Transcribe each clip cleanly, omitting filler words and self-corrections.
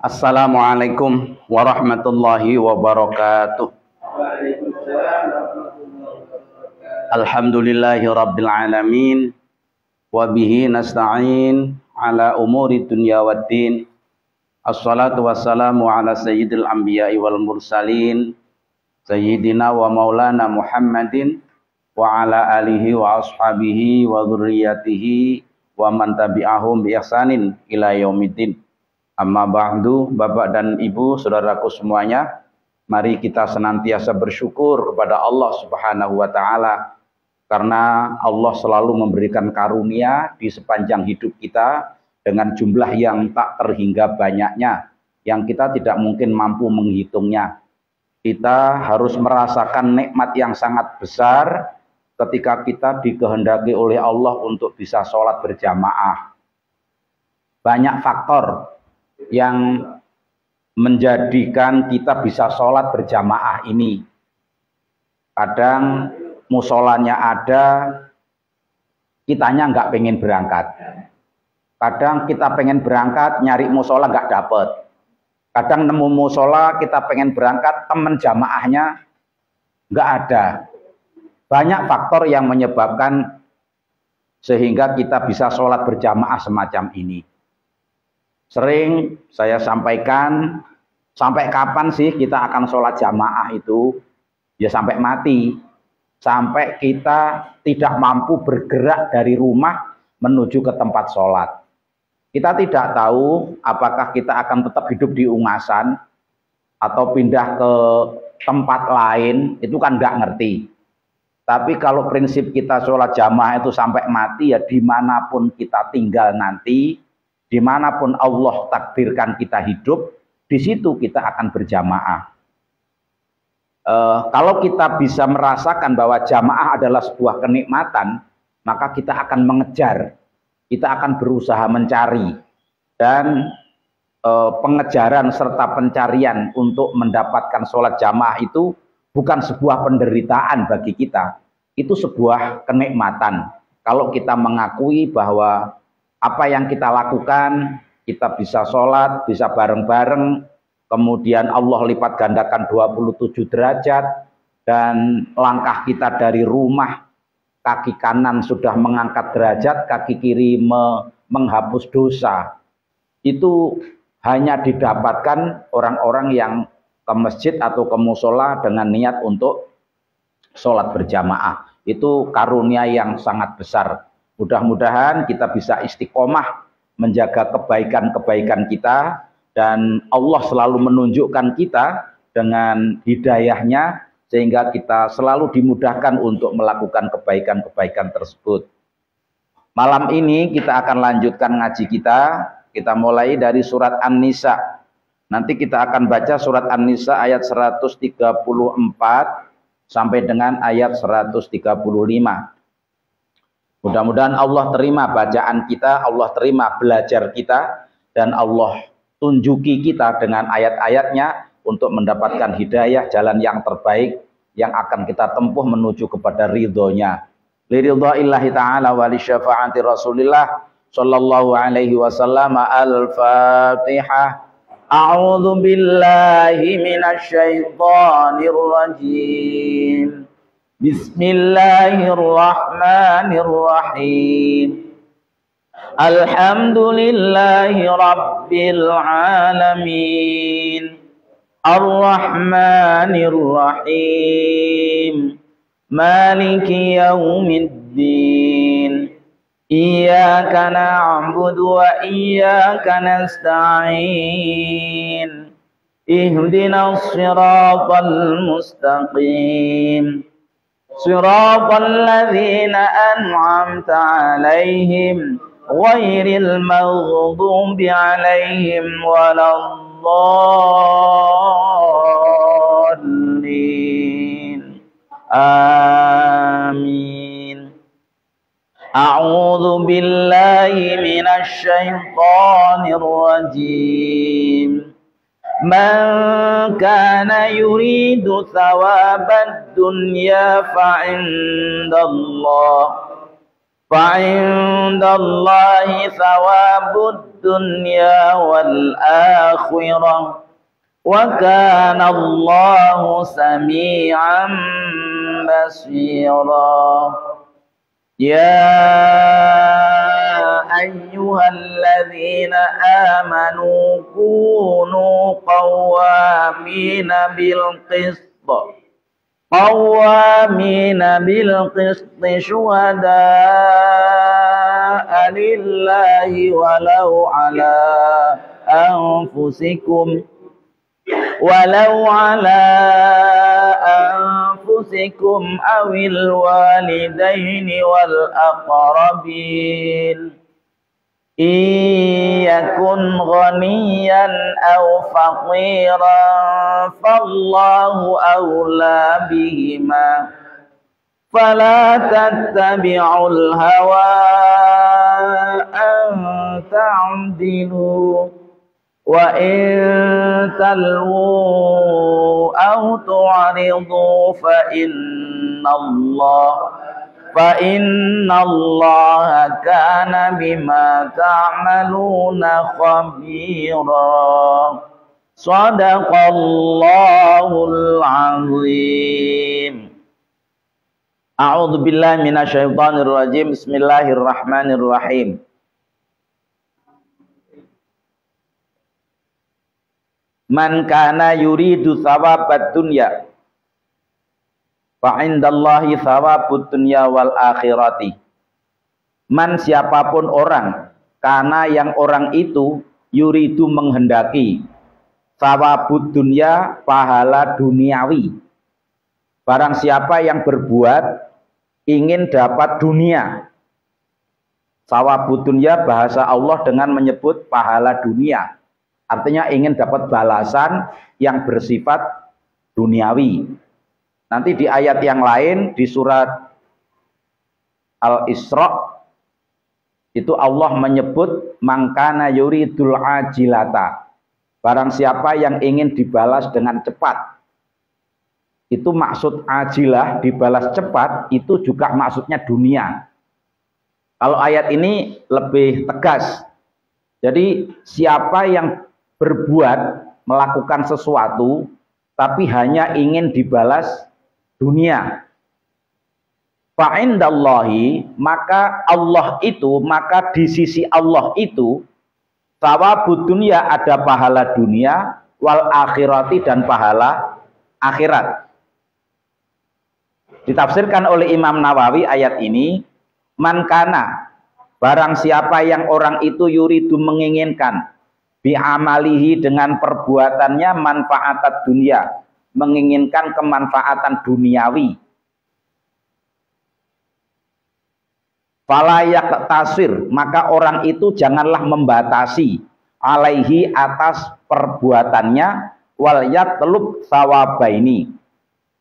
Assalamualaikum warahmatullahi wabarakatuh. Alhamdulillahi rabbil alamin. Wabihi nasta'in ala umuri dunya waddin. Assalatu wassalamu ala sayyidil anbiya'i wal mursalin, sayyidina wa maulana Muhammadin wa ala alihi wa ashabihi wa dzurriyyatihi wa man tabi'ahum bi ihsanin ila yaumiddin. Amma ba'du, Bapak dan Ibu, saudaraku semuanya, mari kita senantiasa bersyukur kepada Allah Subhanahu wa taala karena Allah selalu memberikan karunia di sepanjang hidup kita dengan jumlah yang tak terhingga banyaknya, yang kita tidak mungkin mampu menghitungnya. Kita harus merasakan nikmat yang sangat besar ketika kita dikehendaki oleh Allah untuk bisa sholat berjamaah. Banyak faktor yang menjadikan kita bisa sholat berjamaah ini. Kadang musolanya ada, kitanya nggak pengen berangkat. Kadang kita pengen berangkat, nyari musola nggak dapet. Kadang nemu musola, kita pengen berangkat, temen jamaahnya nggak ada. Banyak faktor yang menyebabkan sehingga kita bisa sholat berjamaah semacam ini. Sering saya sampaikan, sampai kapan sih kita akan sholat jamaah itu? Ya sampai mati. Sampai kita tidak mampu bergerak dari rumah menuju ke tempat sholat. Kita tidak tahu apakah kita akan tetap hidup di Ungasan atau pindah ke tempat lain, itu kan nggak ngerti. Tapi kalau prinsip kita sholat jamaah itu sampai mati, ya dimanapun kita tinggal nanti, dimanapun Allah takdirkan kita hidup, di situ kita akan berjamaah. Kalau kita bisa merasakan bahwa jamaah adalah sebuah kenikmatan, maka kita akan mengejar, kita akan berusaha mencari, dan pengejaran serta pencarian untuk mendapatkan sholat jamaah itu bukan sebuah penderitaan bagi kita, itu sebuah kenikmatan. Kalau kita mengakui bahwa apa yang kita lakukan, kita bisa sholat, bisa bareng-bareng, kemudian Allah lipat gandakan 27 derajat, dan langkah kita dari rumah, kaki kanan sudah mengangkat derajat, kaki kiri menghapus dosa. Itu hanya didapatkan orang-orang yang ke masjid atau ke musola dengan niat untuk sholat berjamaah. Itu karunia yang sangat besar. Mudah-mudahan kita bisa istiqomah menjaga kebaikan-kebaikan kita, dan Allah selalu menunjukkan kita dengan hidayahnya sehingga kita selalu dimudahkan untuk melakukan kebaikan-kebaikan tersebut. Malam ini kita akan lanjutkan ngaji kita. Kita mulai dari surat An-Nisa. Nanti kita akan baca surat An-Nisa ayat 134 sampai dengan ayat 135. Mudah-mudahan Allah terima bacaan kita, Allah terima belajar kita, dan Allah tunjuki kita dengan ayat-ayatnya untuk mendapatkan hidayah, jalan yang terbaik yang akan kita tempuh menuju kepada ridhonya. Liridha'illahi ta'ala wa li syafaati Rasulillah sallallahu alaihi wasallam. Al-Fatihah. A'udzu billahi minasyaitonir rajim. Bismillahirrahmanirrahim. Alhamdulillahi rabbil alamin. Ar-Rahmanir-Rahim. Maliki yaumiddin. Iyyaka na'budu wa iyyaka nasta'in. Ihdinas siratal mustaqim. Siratal ladzina an'amta 'alaihim ghairil maghdubi 'alaihim waladdallin. Amin. A'udzu billahi minasy syaithanir rajim. Man kana yuridu thawabad dunya fa'indallahi thawabud الدنيا والآخرة وكان الله سميعا بصيرا يا أيها الذين آمنوا كونوا قوامين بالقسط شهداء لله ولو على أنفسكم أو الوالدين والأقربين إن يكن غنيا أو فقيرا فالله أولى بهما فلا تتبعوا الهوى أن تعدلوا وإن تلووا أو تعرضوا فإن الله كان بما تعملون خبيرا صدق الله العظيم أعوذ بالله من الشيطان الرجيم بسم الله الرحمن الرحيم Man kana yuridu thawabad dunya fa indallahi thawabud dunya wal akhirati. Man siapapun orang, karena yang orang itu yuridu menghendaki thawabud dunya pahala duniawi. Barang siapa yang berbuat ingin dapat dunia. Thawabud dunya bahasa Allah dengan menyebut pahala dunia. Artinya ingin dapat balasan yang bersifat duniawi. Nanti di ayat yang lain di surat Al-Isra itu Allah menyebut mangkana yuridul ajilata. Barang siapa yang ingin dibalas dengan cepat. Itu maksud ajilah, dibalas cepat, itu juga maksudnya dunia. Kalau ayat ini lebih tegas. Jadi siapa yang berbuat, melakukan sesuatu, tapi hanya ingin dibalas dunia. Fa'indallahi, maka di sisi Allah itu, thawabud dunya ada pahala dunia, wal akhirati dan pahala akhirat. Ditafsirkan oleh Imam Nawawi ayat ini, man kana, barang siapa yang orang itu yuridu menginginkan, bi'amalihi dengan perbuatannya manfaatat dunia, menginginkan kemanfaatan duniawi. Fala yaqtasir, maka orang itu janganlah membatasi alaihi atas perbuatannya wal yatlub thawabaini.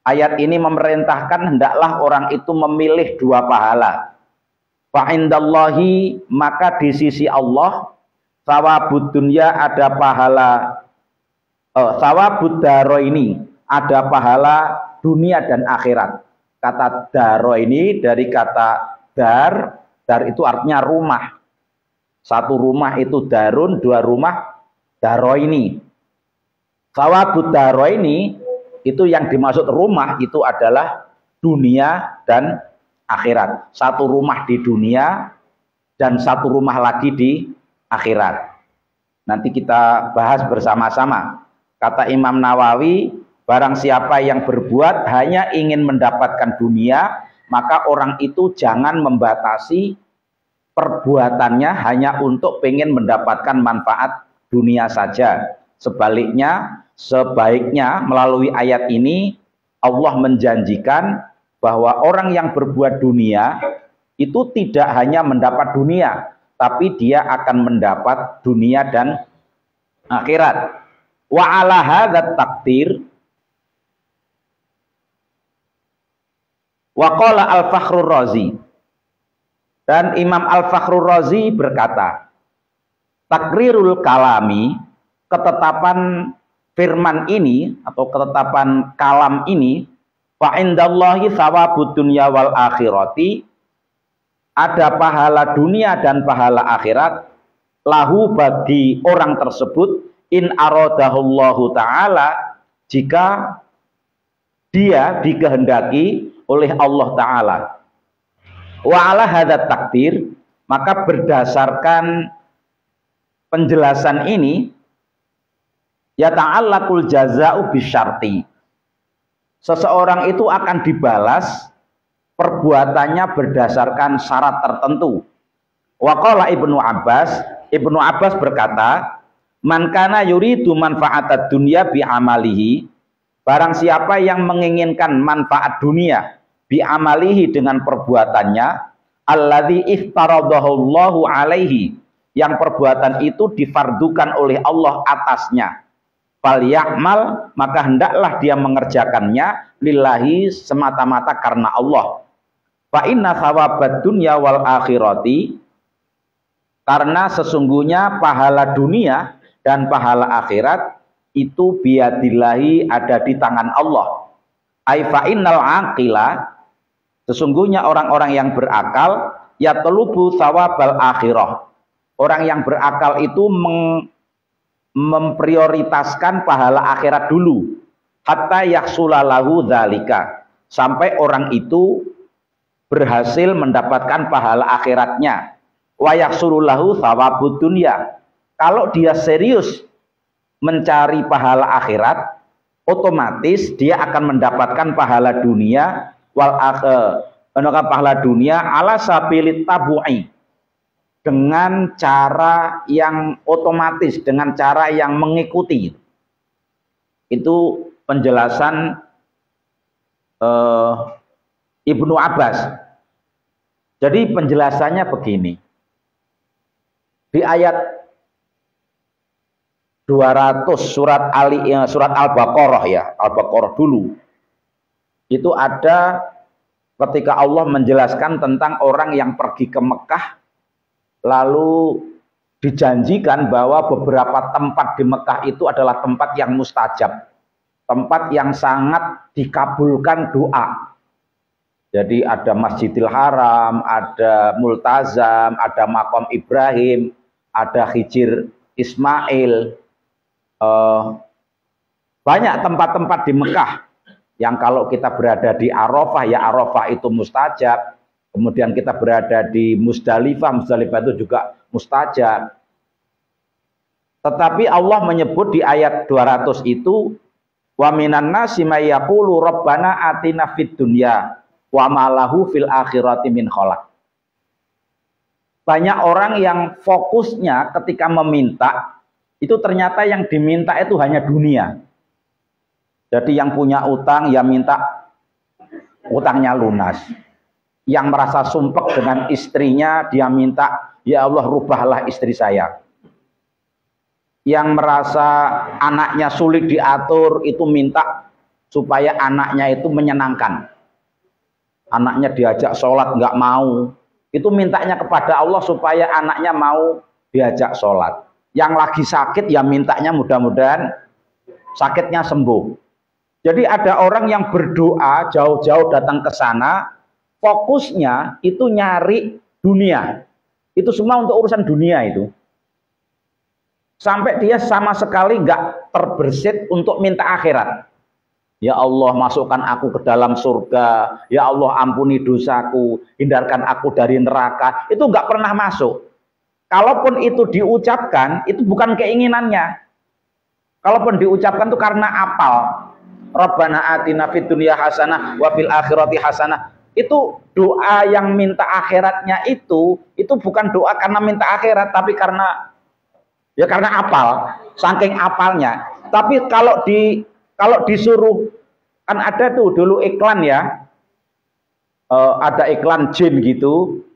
Ayat ini memerintahkan hendaklah orang itu memilih dua pahala. Fa indallahi, maka di sisi Allah thawabud dunya ada pahala, thawabud daro ini ada pahala dunia dan akhirat. Kata daro ini dari kata dar itu artinya rumah. Satu rumah itu darun, dua rumah daro ini. Thawabud daro ini itu yang dimaksud rumah itu adalah dunia dan akhirat. Satu rumah di dunia dan satu rumah lagi di akhirat. Nanti kita bahas bersama-sama. Kata Imam Nawawi, barang siapa yang berbuat hanya ingin mendapatkan dunia, maka orang itu jangan membatasi perbuatannya hanya untuk pengen mendapatkan manfaat dunia saja. Sebaiknya melalui ayat ini Allah menjanjikan bahwa orang yang berbuat dunia itu tidak hanya mendapat dunia, tapi dia akan mendapat dunia dan akhirat. Wa ala hadzat taqdir wa qala al-Fakhrur Razi, dan Imam al-Fakhrur Razi berkata, takrirul kalami, ketetapan firman ini atau ketetapan kalam ini, fa indallahi thawabud dunya wal akhirati, ada pahala dunia dan pahala akhirat, lahu bagi orang tersebut in aradahullahu ta'ala, jika dia dikehendaki oleh Allah Ta'ala. Wa ala hadat takdir, maka berdasarkan penjelasan ini, ya ta'allaqul jaza'u bisyarti, seseorang itu akan dibalas perbuatannya berdasarkan syarat tertentu. Wa qala Ibnu Abbas berkata, man kana yuridu manfaatad dunya bi amalihi, barang siapa yang menginginkan manfaat dunia bi amalihi dengan perbuatannya, alladzi iftaradahu Allahu alaihi, yang perbuatan itu difardukan oleh Allah atasnya, fal ya'mal, maka hendaklah dia mengerjakannya lillahi, semata-mata karena Allah. Fa inna thawabad dunya wal akhirati, karena sesungguhnya pahala dunia dan pahala akhirat itu biadillahi, ada di tangan Allah. Ai fa innal aqila, sesungguhnya orang-orang yang berakal, yatlubu thawabal akhirah, orang yang berakal itu memprioritaskan pahala akhirat dulu, hatta yaksulalahu dzalika, sampai orang itu berhasil mendapatkan pahala akhiratnya. Wa yaksululahu thawabud dunya, kalau dia serius mencari pahala akhirat, otomatis dia akan mendapatkan pahala dunia pahala dunia ala sabilit tabu'i, dengan cara yang otomatis, dengan cara yang mengikuti. Itu penjelasan Ibnu Abbas. Jadi penjelasannya begini. Di ayat 200 surat Al-Baqarah, ya, Al-Baqarah dulu. Itu ada ketika Allah menjelaskan tentang orang yang pergi ke Mekah, lalu dijanjikan bahwa beberapa tempat di Mekah itu adalah tempat yang mustajab, tempat yang sangat dikabulkan doa. Jadi ada Masjidil Haram, ada Multazam, ada Maqam Ibrahim, ada Hijir Ismail, banyak tempat-tempat di Mekah yang kalau kita berada di Arafah, ya Arafah itu mustajab. Kemudian kita berada di Musdalifah itu juga mustajab. Tetapi Allah menyebut di ayat 200 itu, wa minan nasi may yaqulu rabbana atina fid dunya wa ma lahu fil akhirati min khalaq. Banyak orang yang fokusnya ketika meminta, itu ternyata yang diminta itu hanya dunia. Jadi yang punya utang, ya minta utangnya lunas. Yang merasa sumpek dengan istrinya, dia minta, ya Allah rubahlah istri saya. Yang merasa anaknya sulit diatur, itu minta supaya anaknya itu menyenangkan. Anaknya diajak sholat nggak mau, itu mintanya kepada Allah supaya anaknya mau diajak sholat. Yang lagi sakit, ya mintanya mudah-mudahan sakitnya sembuh. Jadi ada orang yang berdoa jauh-jauh datang ke sana, fokusnya itu nyari dunia. Itu semua untuk urusan dunia itu. Sampai dia sama sekali nggak terbersit untuk minta akhirat. Ya Allah, masukkan aku ke dalam surga. Ya Allah, ampuni dosaku, hindarkan aku dari neraka. Itu nggak pernah masuk. Kalaupun itu diucapkan, itu bukan keinginannya. Kalaupun diucapkan itu karena apal. Rabbana atina fid dunya hasanah wa fil akhirati hasanah. Itu doa yang minta akhiratnya itu bukan doa karena minta akhirat, tapi karena apal, saking apalnya. Tapi kalau disuruh, kan ada tuh dulu iklan ya, ada iklan jin gitu,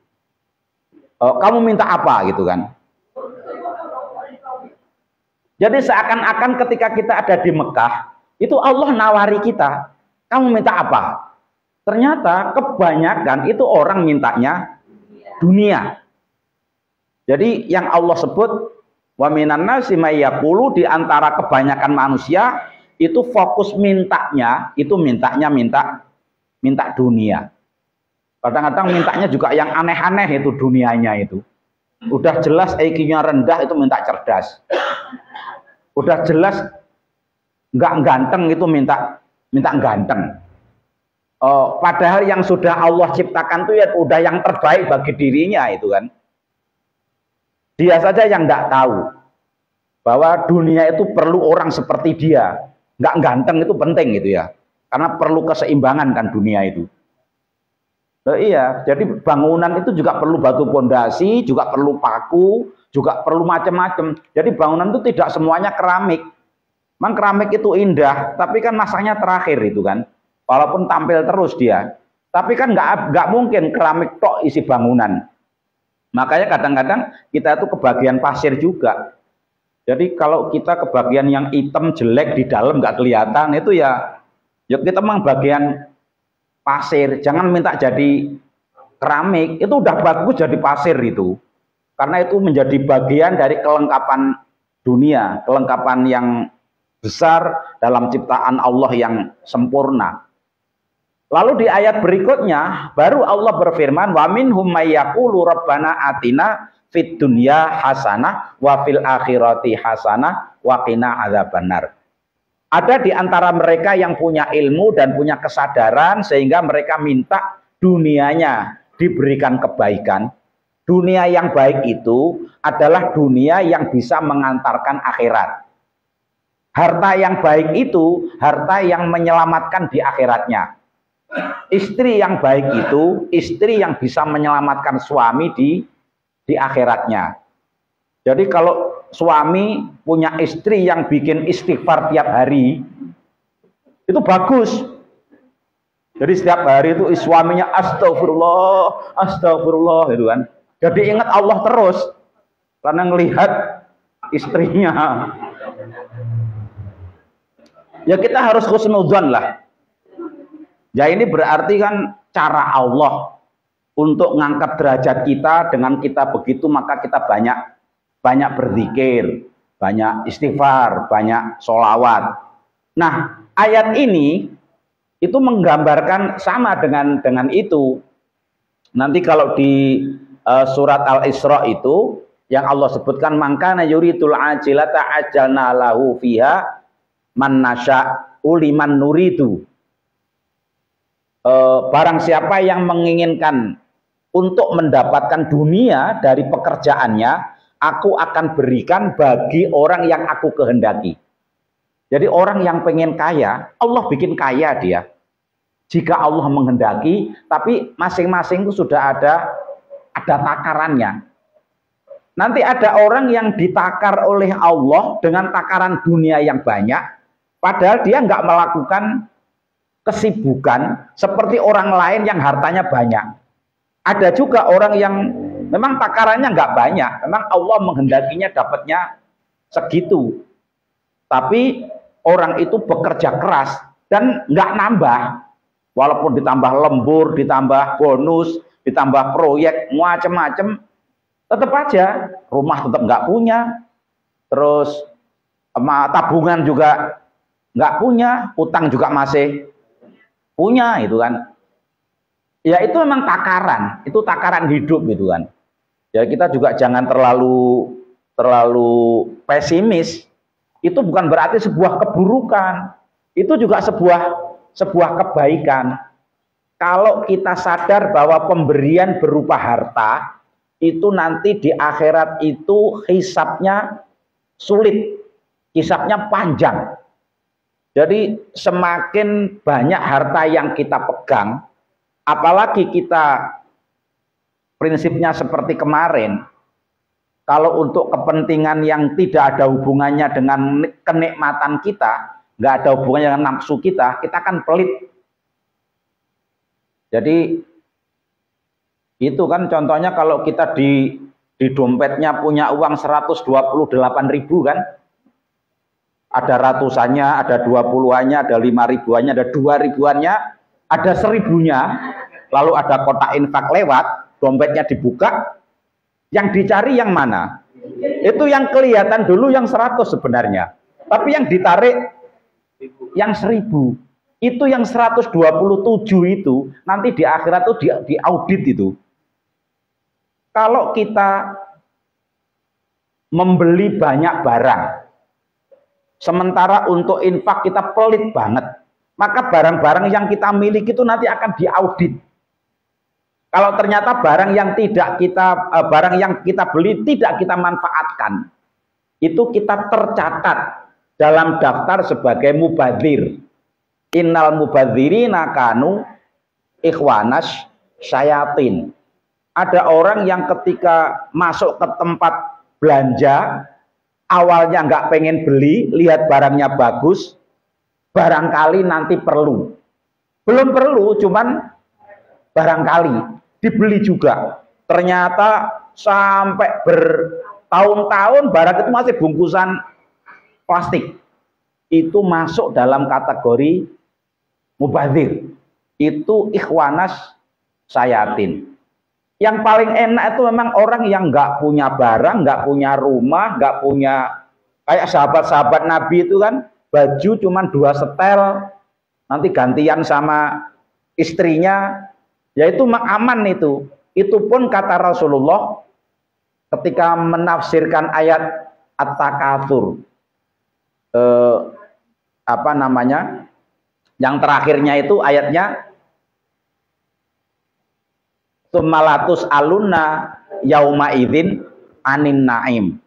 kamu minta apa gitu kan. Jadi seakan-akan ketika kita ada di Mekah, itu Allah nawari kita, kamu minta apa? Ternyata kebanyakan itu orang mintanya dunia. Jadi yang Allah sebut, wa minan nasi may yaqulu, di antara kebanyakan manusia itu fokus mintanya, itu minta dunia. Kadang-kadang mintanya juga yang aneh-aneh itu dunianya itu. Udah jelas IQ-nya rendah itu minta cerdas. Udah jelas nggak ganteng itu minta ganteng. Padahal yang sudah Allah ciptakan itu ya udah yang terbaik bagi dirinya itu kan. Dia saja yang nggak tahu bahwa dunia itu perlu orang seperti dia. Nggak ganteng itu penting gitu ya. Karena perlu keseimbangan kan dunia itu. Iya, jadi bangunan itu juga perlu batu pondasi, juga perlu paku, juga perlu macam-macam. Jadi bangunan itu tidak semuanya keramik. Memang keramik itu indah, tapi kan masanya terakhir itu kan. Walaupun tampil terus dia, tapi kan nggak mungkin keramik tok isi bangunan. Makanya kadang-kadang kita itu kebagian pasir juga. Jadi kalau kita kebagian yang hitam jelek di dalam nggak kelihatan itu ya kita memang bagian pasir. Jangan minta jadi keramik, itu udah bagus jadi pasir itu. Karena itu menjadi bagian dari kelengkapan dunia, kelengkapan yang besar dalam ciptaan Allah yang sempurna. Lalu di ayat berikutnya baru Allah berfirman, wa minhum may yaqulu rabbana atina fid dunya hasanah wa fil akhirati hasanah wa qina adzabannar. Ada di antara mereka yang punya ilmu dan punya kesadaran sehingga mereka minta dunianya diberikan kebaikan. Dunia yang baik itu adalah dunia yang bisa mengantarkan akhirat. Harta yang baik itu harta yang menyelamatkan di akhiratnya. Istri yang baik itu istri yang bisa menyelamatkan suami di akhiratnya. Jadi kalau suami punya istri yang bikin istighfar tiap hari, itu bagus. Jadi setiap hari itu suaminya astagfirullah, astagfirullah gitu kan. Jadi ingat Allah terus karena ngelihat istrinya. Ya kita harus husnudzon lah. Ya ini berarti kan cara Allah untuk ngangkat derajat kita. Dengan kita begitu maka kita banyak berzikir, banyak istighfar, banyak sholawat. Nah, ayat ini itu menggambarkan sama dengan itu. Nanti kalau di surat Al-Isra itu yang Allah sebutkan mangkana yuritul ajilata ajalna lahu fiha man nasya uliman nuridu. Barang siapa yang menginginkan untuk mendapatkan dunia dari pekerjaannya, aku akan berikan bagi orang yang aku kehendaki. Jadi orang yang pengen kaya, Allah bikin kaya dia. Jika Allah menghendaki, tapi masing-masing itu sudah ada takarannya. Nanti ada orang yang ditakar oleh Allah dengan takaran dunia yang banyak, padahal dia nggak melakukan kesibukan seperti orang lain yang hartanya banyak. Ada juga orang yang memang takarannya nggak banyak, memang Allah menghendakinya dapatnya segitu. Tapi orang itu bekerja keras dan nggak nambah. Walaupun ditambah lembur, ditambah bonus, ditambah proyek, macam-macam, tetap aja rumah tetap nggak punya. Terus tabungan juga nggak punya, utang juga masih punya, itu kan. Ya itu memang takaran, itu takaran hidup gitu kan. Ya kita juga jangan terlalu pesimis. Itu bukan berarti sebuah keburukan. Itu juga sebuah kebaikan. Kalau kita sadar bahwa pemberian berupa harta itu nanti di akhirat itu hisabnya sulit, hisabnya panjang. Jadi semakin banyak harta yang kita pegang, apalagi kita prinsipnya seperti kemarin, kalau untuk kepentingan yang tidak ada hubungannya dengan kenikmatan kita, nggak ada hubungannya dengan nafsu kita kan pelit. Jadi itu kan contohnya kalau kita di dompetnya punya uang 128.000 kan, ada ratusannya, ada 20-annya, ada 5.000-annya, ada 2.000-annya, ada 1.000-nya, lalu ada kotak infak lewat, dompetnya dibuka, yang dicari yang mana? Itu yang kelihatan dulu yang 100 sebenarnya, tapi yang ditarik yang 1.000. Itu yang 127 itu nanti di akhirat itu diaudit itu. Kalau kita membeli banyak barang. Sementara untuk infak kita pelit banget. Maka barang-barang yang kita miliki itu nanti akan diaudit. Kalau ternyata barang yang kita beli tidak kita manfaatkan, itu kita tercatat dalam daftar sebagai mubadzir. Innal mubadzirina kanu ikhwanas syayatin. Ada orang yang ketika masuk ke tempat belanja, awalnya nggak pengen beli, lihat barangnya bagus, barangkali nanti perlu. Belum perlu, cuman barangkali dibeli juga. Ternyata sampai bertahun-tahun barang itu masih bungkusan plastik. Itu masuk dalam kategori mubadzir. Itu ikhwanas syayatin. Yang paling enak itu memang orang yang nggak punya barang, nggak punya rumah, nggak punya, kayak sahabat-sahabat Nabi itu kan, baju cuman 2 setel, nanti gantian sama istrinya, yaitu aman itu. Itu pun kata Rasulullah ketika menafsirkan ayat At-Takatsur, yang terakhirnya itu ayatnya Tsumalatus aluna yauma idzin anin naim.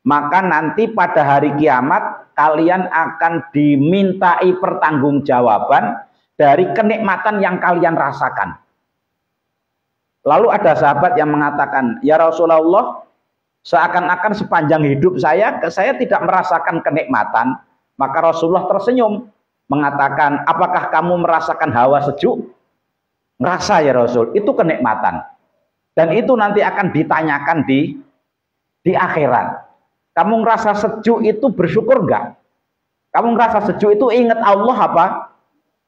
Maka nanti pada hari kiamat kalian akan dimintai pertanggungjawaban dari kenikmatan yang kalian rasakan. Lalu ada sahabat yang mengatakan, ya Rasulullah, seakan-akan sepanjang hidup saya tidak merasakan kenikmatan. Maka Rasulullah tersenyum mengatakan, apakah kamu merasakan hawa sejuk? Ngerasa ya Rasul, itu kenikmatan. Dan itu nanti akan ditanyakan di akhirat. Kamu ngerasa sejuk itu bersyukur enggak? Kamu ngerasa sejuk itu ingat Allah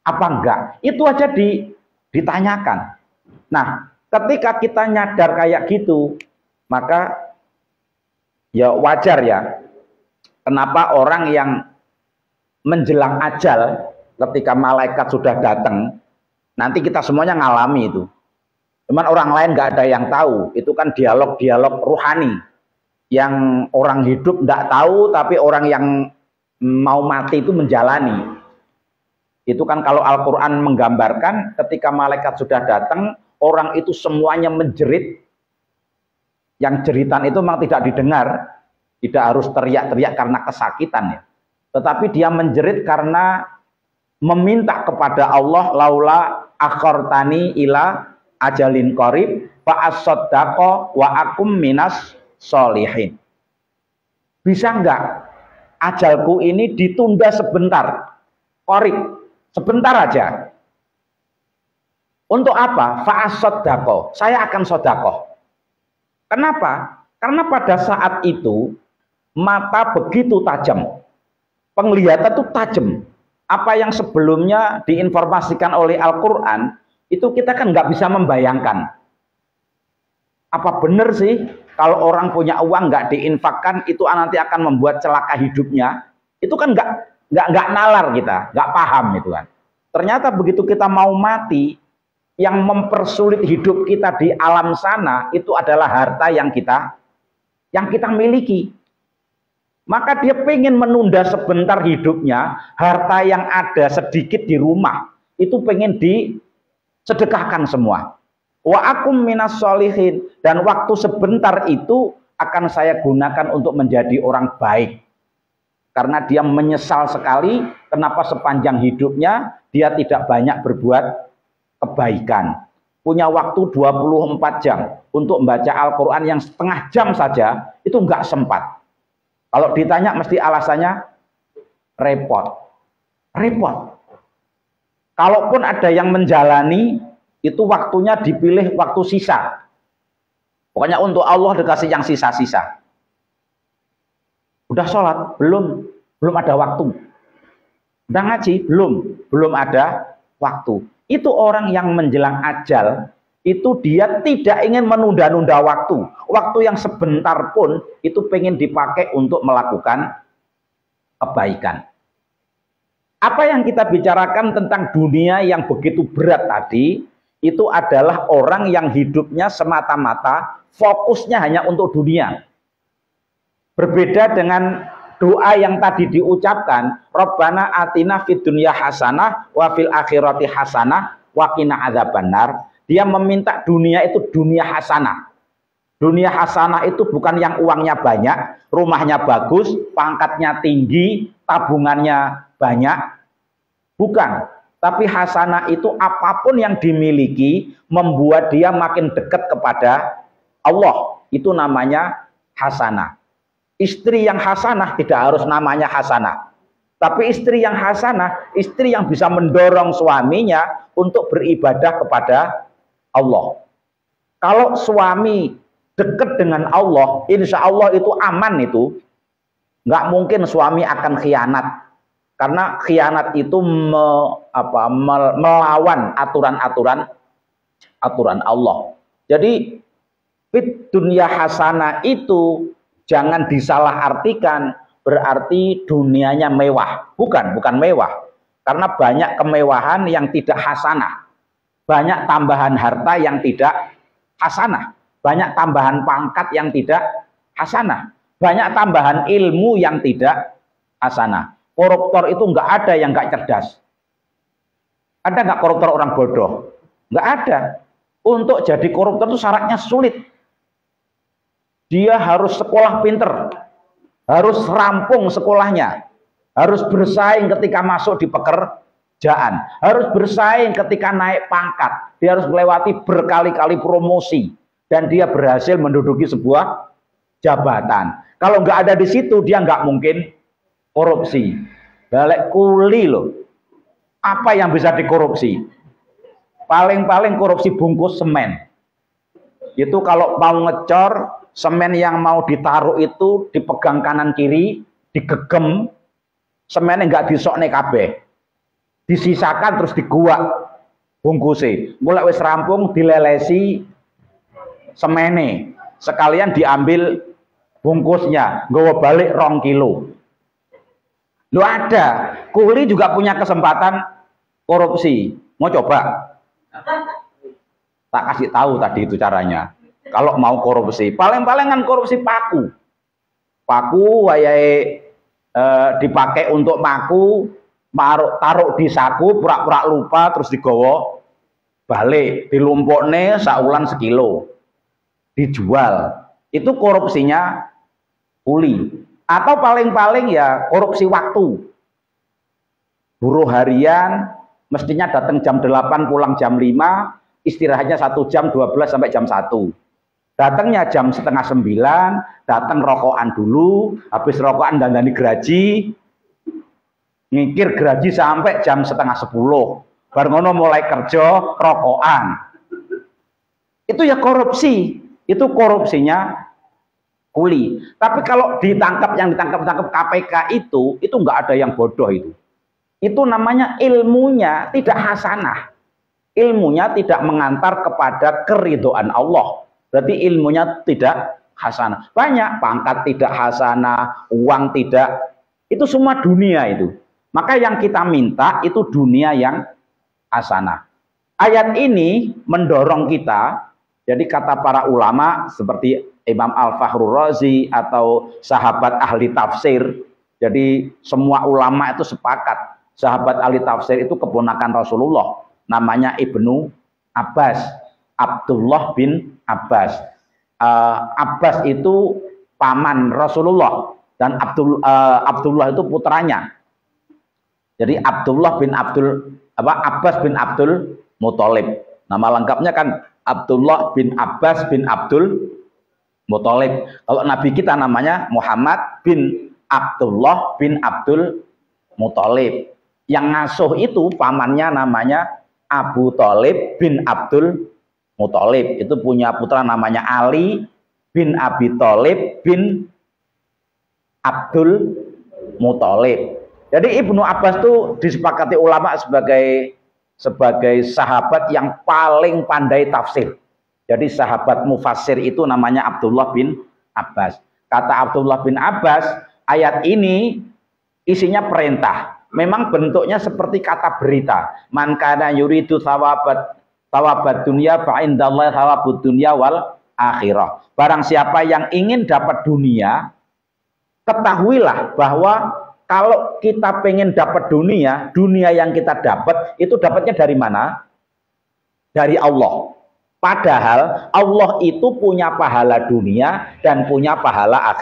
apa enggak? Itu aja ditanyakan. Nah, ketika kita nyadar kayak gitu, maka ya wajar ya. Kenapa orang yang menjelang ajal ketika malaikat sudah datang, nanti kita semuanya ngalami itu. Cuman orang lain nggak ada yang tahu. Itu kan dialog-dialog ruhani yang orang hidup nggak tahu, tapi orang yang mau mati itu menjalani. Itu kan kalau Al-Quran menggambarkan ketika malaikat sudah datang, orang itu semuanya menjerit. Yang jeritan itu memang tidak didengar, tidak harus teriak-teriak karena kesakitan ya. Tetapi dia menjerit karena meminta kepada Allah, laula akhartani ila ajalin qarib fa asaddaqa wa akum minas sholihin. Bisa enggak ajalku ini ditunda sebentar, qarib, sebentar aja. Untuk apa? Fa asaddaqa, saya akan sedekah. Kenapa? Karena pada saat itu mata begitu tajam, penglihatan itu tajam. Apa yang sebelumnya diinformasikan oleh Al-Quran, itu kita kan nggak bisa membayangkan. Apa benar sih kalau orang punya uang nggak diinfakkan, itu nanti akan membuat celaka hidupnya? Itu kan nggak nalar kita, nggak paham itu kan. Ternyata begitu kita mau mati, yang mempersulit hidup kita di alam sana, itu adalah harta yang kita miliki. Maka dia pengen menunda sebentar hidupnya, harta yang ada sedikit di rumah, itu pengen disedekahkan semua. Wa akum minas sholihin, dan waktu sebentar itu akan saya gunakan untuk menjadi orang baik. Karena dia menyesal sekali, kenapa sepanjang hidupnya dia tidak banyak berbuat kebaikan. Punya waktu 24 jam untuk membaca Al-Quran yang setengah jam saja, itu nggak sempat. Kalau ditanya mesti alasannya repot. Kalaupun ada yang menjalani, itu waktunya dipilih waktu sisa. Pokoknya untuk Allah dikasih yang sisa-sisa. Udah sholat? Belum ada waktu. Udah ngaji? Belum ada waktu. Itu orang yang menjelang ajal, itu dia tidak ingin menunda-nunda waktu. Waktu yang sebentar pun itu pengen dipakai untuk melakukan kebaikan. Apa yang kita bicarakan tentang dunia yang begitu berat tadi, itu adalah orang yang hidupnya semata-mata fokusnya hanya untuk dunia. Berbeda dengan doa yang tadi diucapkan, Rabbana atina fid dunya hasanah wa fil akhirati hasanah wa qina adzabannar. Dia meminta dunia itu dunia hasanah. Dunia hasanah itu bukan yang uangnya banyak, rumahnya bagus, pangkatnya tinggi, tabungannya banyak. Bukan. Tapi hasanah itu apapun yang dimiliki membuat dia makin dekat kepada Allah. Itu namanya hasanah. Istri yang hasanah tidak harus namanya hasanah. Tapi istri yang hasanah, istri yang bisa mendorong suaminya untuk beribadah kepada Allah. Kalau suami dekat dengan Allah, insya Allah itu aman itu. Nggak mungkin suami akan khianat. Karena khianat itu melawan aturan-aturan Allah. Jadi fit dunia hasanah itu jangan disalahartikan berarti dunianya mewah. Bukan mewah. Karena banyak kemewahan yang tidak hasanah. Banyak tambahan harta yang tidak hasanah. Banyak tambahan pangkat yang tidak hasanah. Banyak tambahan ilmu yang tidak hasanah. Koruptor itu nggak ada yang nggak cerdas. Ada nggak koruptor orang bodoh? Nggak ada. Untuk jadi koruptor itu syaratnya sulit. Dia harus sekolah pinter, harus rampung sekolahnya, harus bersaing ketika masuk di pekerjaan, harus bersaing ketika naik pangkat, dia harus melewati berkali-kali promosi, dan dia berhasil menduduki sebuah jabatan. Kalau nggak ada di situ, dia nggak mungkin korupsi. Balik kuli loh. Apa yang bisa dikorupsi? Paling-paling korupsi bungkus semen. Itu kalau mau ngecor, semen yang mau ditaruh itu dipegang kanan kiri, digegem, semennya nggak disokne kabeh, disisakan terus diguak bungkusnya. Mulai wis rampung dilelesi semene, sekalian diambil bungkusnya, nggawa balik 2 kilo. Lo ada, kuli juga punya kesempatan korupsi. Mau coba? Tak kasih tahu tadi itu caranya. Kalau mau korupsi, paling-palingan korupsi paku. Paku wayahe dipakai untuk maku, taruh di saku, pura-pura lupa, terus digowo balik, dilumpukne saulan sekilo, dijual. Itu korupsinya kuli. Atau paling-paling ya korupsi waktu. Buruh harian mestinya datang jam 8, pulang jam 5, istirahatnya 1 jam 12 sampai jam 1. Datangnya jam 8:30, datang rokokan dulu, habis rokokan dandani geraji, ngikir geraji sampai jam 9:30. Bar ngono mulai kerja, rokokan. Itu ya korupsi, itu korupsinya kuli. Tapi kalau ditangkap yang ditangkap KPK itu nggak ada yang bodoh itu. Itu namanya ilmunya tidak hasanah. Ilmunya tidak mengantar kepada keridhaan Allah. Berarti ilmunya tidak hasanah. Banyak pangkat tidak hasanah, uang tidak. Itu semua dunia itu. Maka yang kita minta itu dunia yang hasanah. Ayat ini mendorong kita. Jadi kata para ulama seperti Imam Al-Fakhrur Razi atau sahabat ahli tafsir. Jadi semua ulama itu sepakat. Sahabat ahli tafsir itu keponakan Rasulullah. Namanya Ibnu Abbas. Abdullah bin Abbas. Abbas itu paman Rasulullah dan Abdullah itu putranya. Jadi Abdullah bin Abbas bin Abdul Muthalib. Nama lengkapnya kan Abdullah bin Abbas bin Abdul Muthalib. Kalau Nabi kita namanya Muhammad bin Abdullah bin Abdul Muthalib. Yang ngasuh itu pamannya namanya Abu Thalib bin Abdul Muthalib. Itu punya putra namanya Ali bin Abi Thalib bin Abdul Muthalib. Jadi Ibnu Abbas itu disepakati ulama sebagai sahabat yang paling pandai tafsir. Jadi sahabat mufassir itu namanya Abdullah bin Abbas. Kata Abdullah bin Abbas, ayat ini isinya perintah. Memang bentuknya seperti kata berita. Man kana yuridu thawabat dunya fa indallahi thawabud dunya wal akhirah. Barang siapa yang ingin dapat dunia, ketahuilah bahwa kalau kita pengen dapat dunia, dunia yang kita dapat itu dapatnya dari mana? Dari Allah. Padahal Allah itu punya pahala dunia dan punya pahala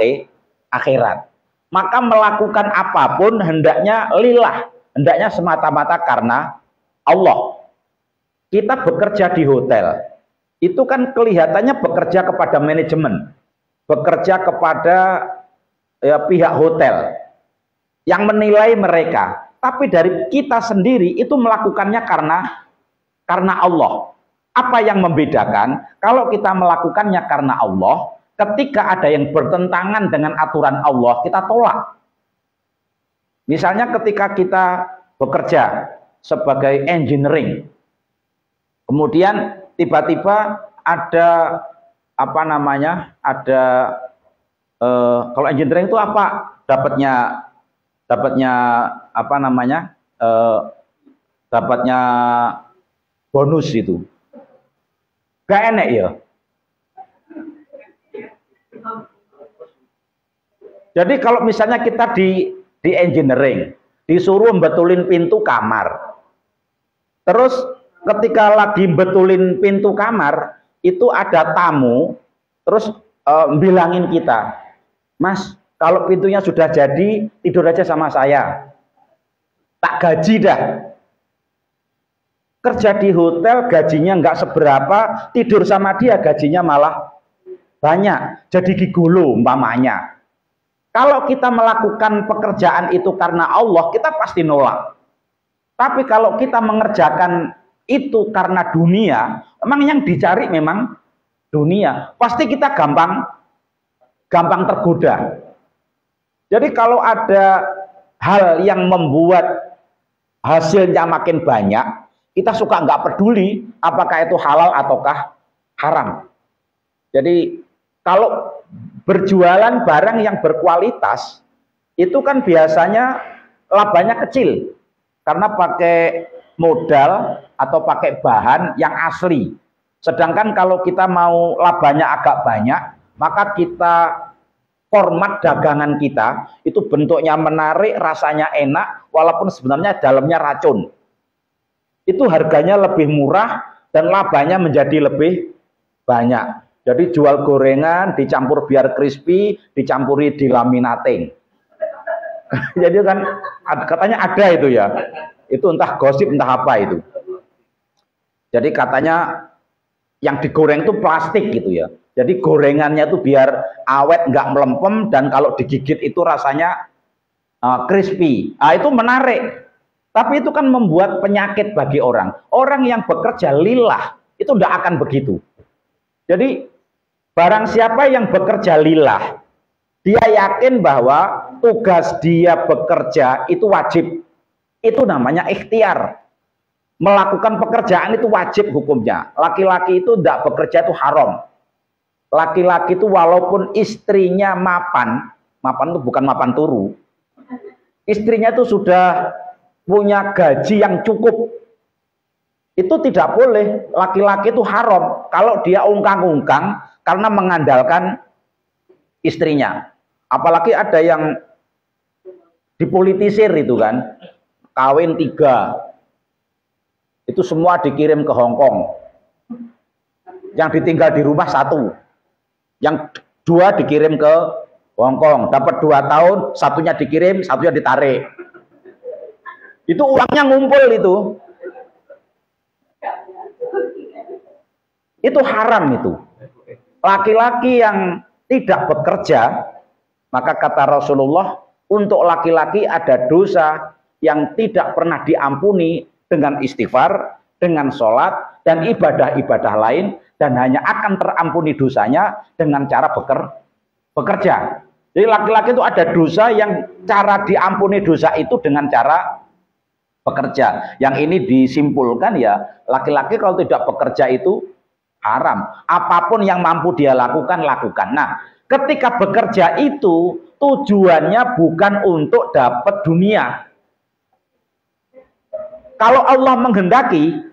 akhirat. Maka melakukan apapun hendaknya lillah, hendaknya semata-mata karena Allah. Kita bekerja di hotel, itu kan kelihatannya bekerja kepada manajemen, bekerja kepada pihak hotel yang menilai mereka. Tapi dari kita sendiri itu melakukannya karena Allah. Apa yang membedakan? Kalau kita melakukannya karena Allah, ketika ada yang bertentangan dengan aturan Allah, kita tolak. Misalnya ketika kita bekerja sebagai engineering, kemudian tiba-tiba ada apa namanya? Kalau engineering itu apa? Dapatnya apa namanya? Dapatnya bonus itu. Gak enak ya. Jadi kalau misalnya kita di engineering, disuruh betulin pintu kamar. Terus ketika lagi betulin pintu kamar, itu ada tamu, terus bilangin kita, "Mas, kalau pintunya sudah jadi, tidur aja sama saya. Tak gaji dah." Kerja di hotel gajinya nggak seberapa, tidur sama dia gajinya malah banyak. Jadi gigolo umpamanya. Kalau kita melakukan pekerjaan itu karena Allah, kita pasti nolak. Tapi kalau kita mengerjakan itu karena dunia, memang yang dicari memang dunia, pasti kita gampang tergoda. Jadi kalau ada hal yang membuat hasilnya makin banyak, kita suka nggak peduli apakah itu halal ataukah haram. Jadi kalau berjualan barang yang berkualitas, itu kan biasanya labanya kecil karena pakai modal atau pakai bahan yang asli. Sedangkan kalau kita mau labanya agak banyak, maka kita format dagangan kita itu bentuknya menarik, rasanya enak, walaupun sebenarnya dalamnya racun. Itu harganya lebih murah dan labanya menjadi lebih banyak. Jadi jual gorengan dicampur biar crispy, dicampuri di laminating. Jadi kan katanya ada itu ya. Itu entah gosip entah apa itu. Jadi katanya yang digoreng itu plastik gitu ya. Jadi gorengannya itu biar awet nggak melempem dan kalau digigit itu rasanya crispy. Itu menarik. Tapi itu kan membuat penyakit bagi orang. Orang yang bekerja lillah itu tidak akan begitu. Jadi barang siapa yang bekerja lillah, dia yakin bahwa tugas dia bekerja itu wajib. Itu namanya ikhtiar. Melakukan pekerjaan itu wajib hukumnya. Laki-laki itu tidak bekerja itu haram. Laki-laki itu walaupun istrinya mapan itu bukan mapan turu. Istrinya itu sudah punya gaji yang cukup, itu tidak boleh. Laki-laki itu haram kalau dia ungkang-ungkang karena mengandalkan istrinya. Apalagi ada yang dipolitisir itu kan, kawin 3, itu semua dikirim ke Hong Kong. Yang ditinggal di rumah 1, yang 2 dikirim ke Hong Kong, dapat 2 tahun, 1-nya dikirim, 1-nya ditarik. Itu uangnya ngumpul itu. Itu haram itu. Laki-laki yang tidak bekerja, maka kata Rasulullah, untuk laki-laki ada dosa yang tidak pernah diampuni dengan istighfar, dengan sholat, dan ibadah-ibadah lain, dan hanya akan terampuni dosanya dengan cara bekerja. Jadi laki-laki itu ada dosa yang cara diampuni dosa itu dengan cara bekerja. Yang ini disimpulkan ya, laki-laki kalau tidak bekerja itu haram. Apapun yang mampu dia lakukan, lakukan. Nah, ketika bekerja itu tujuannya bukan untuk dapat dunia. Kalau Allah menghendaki,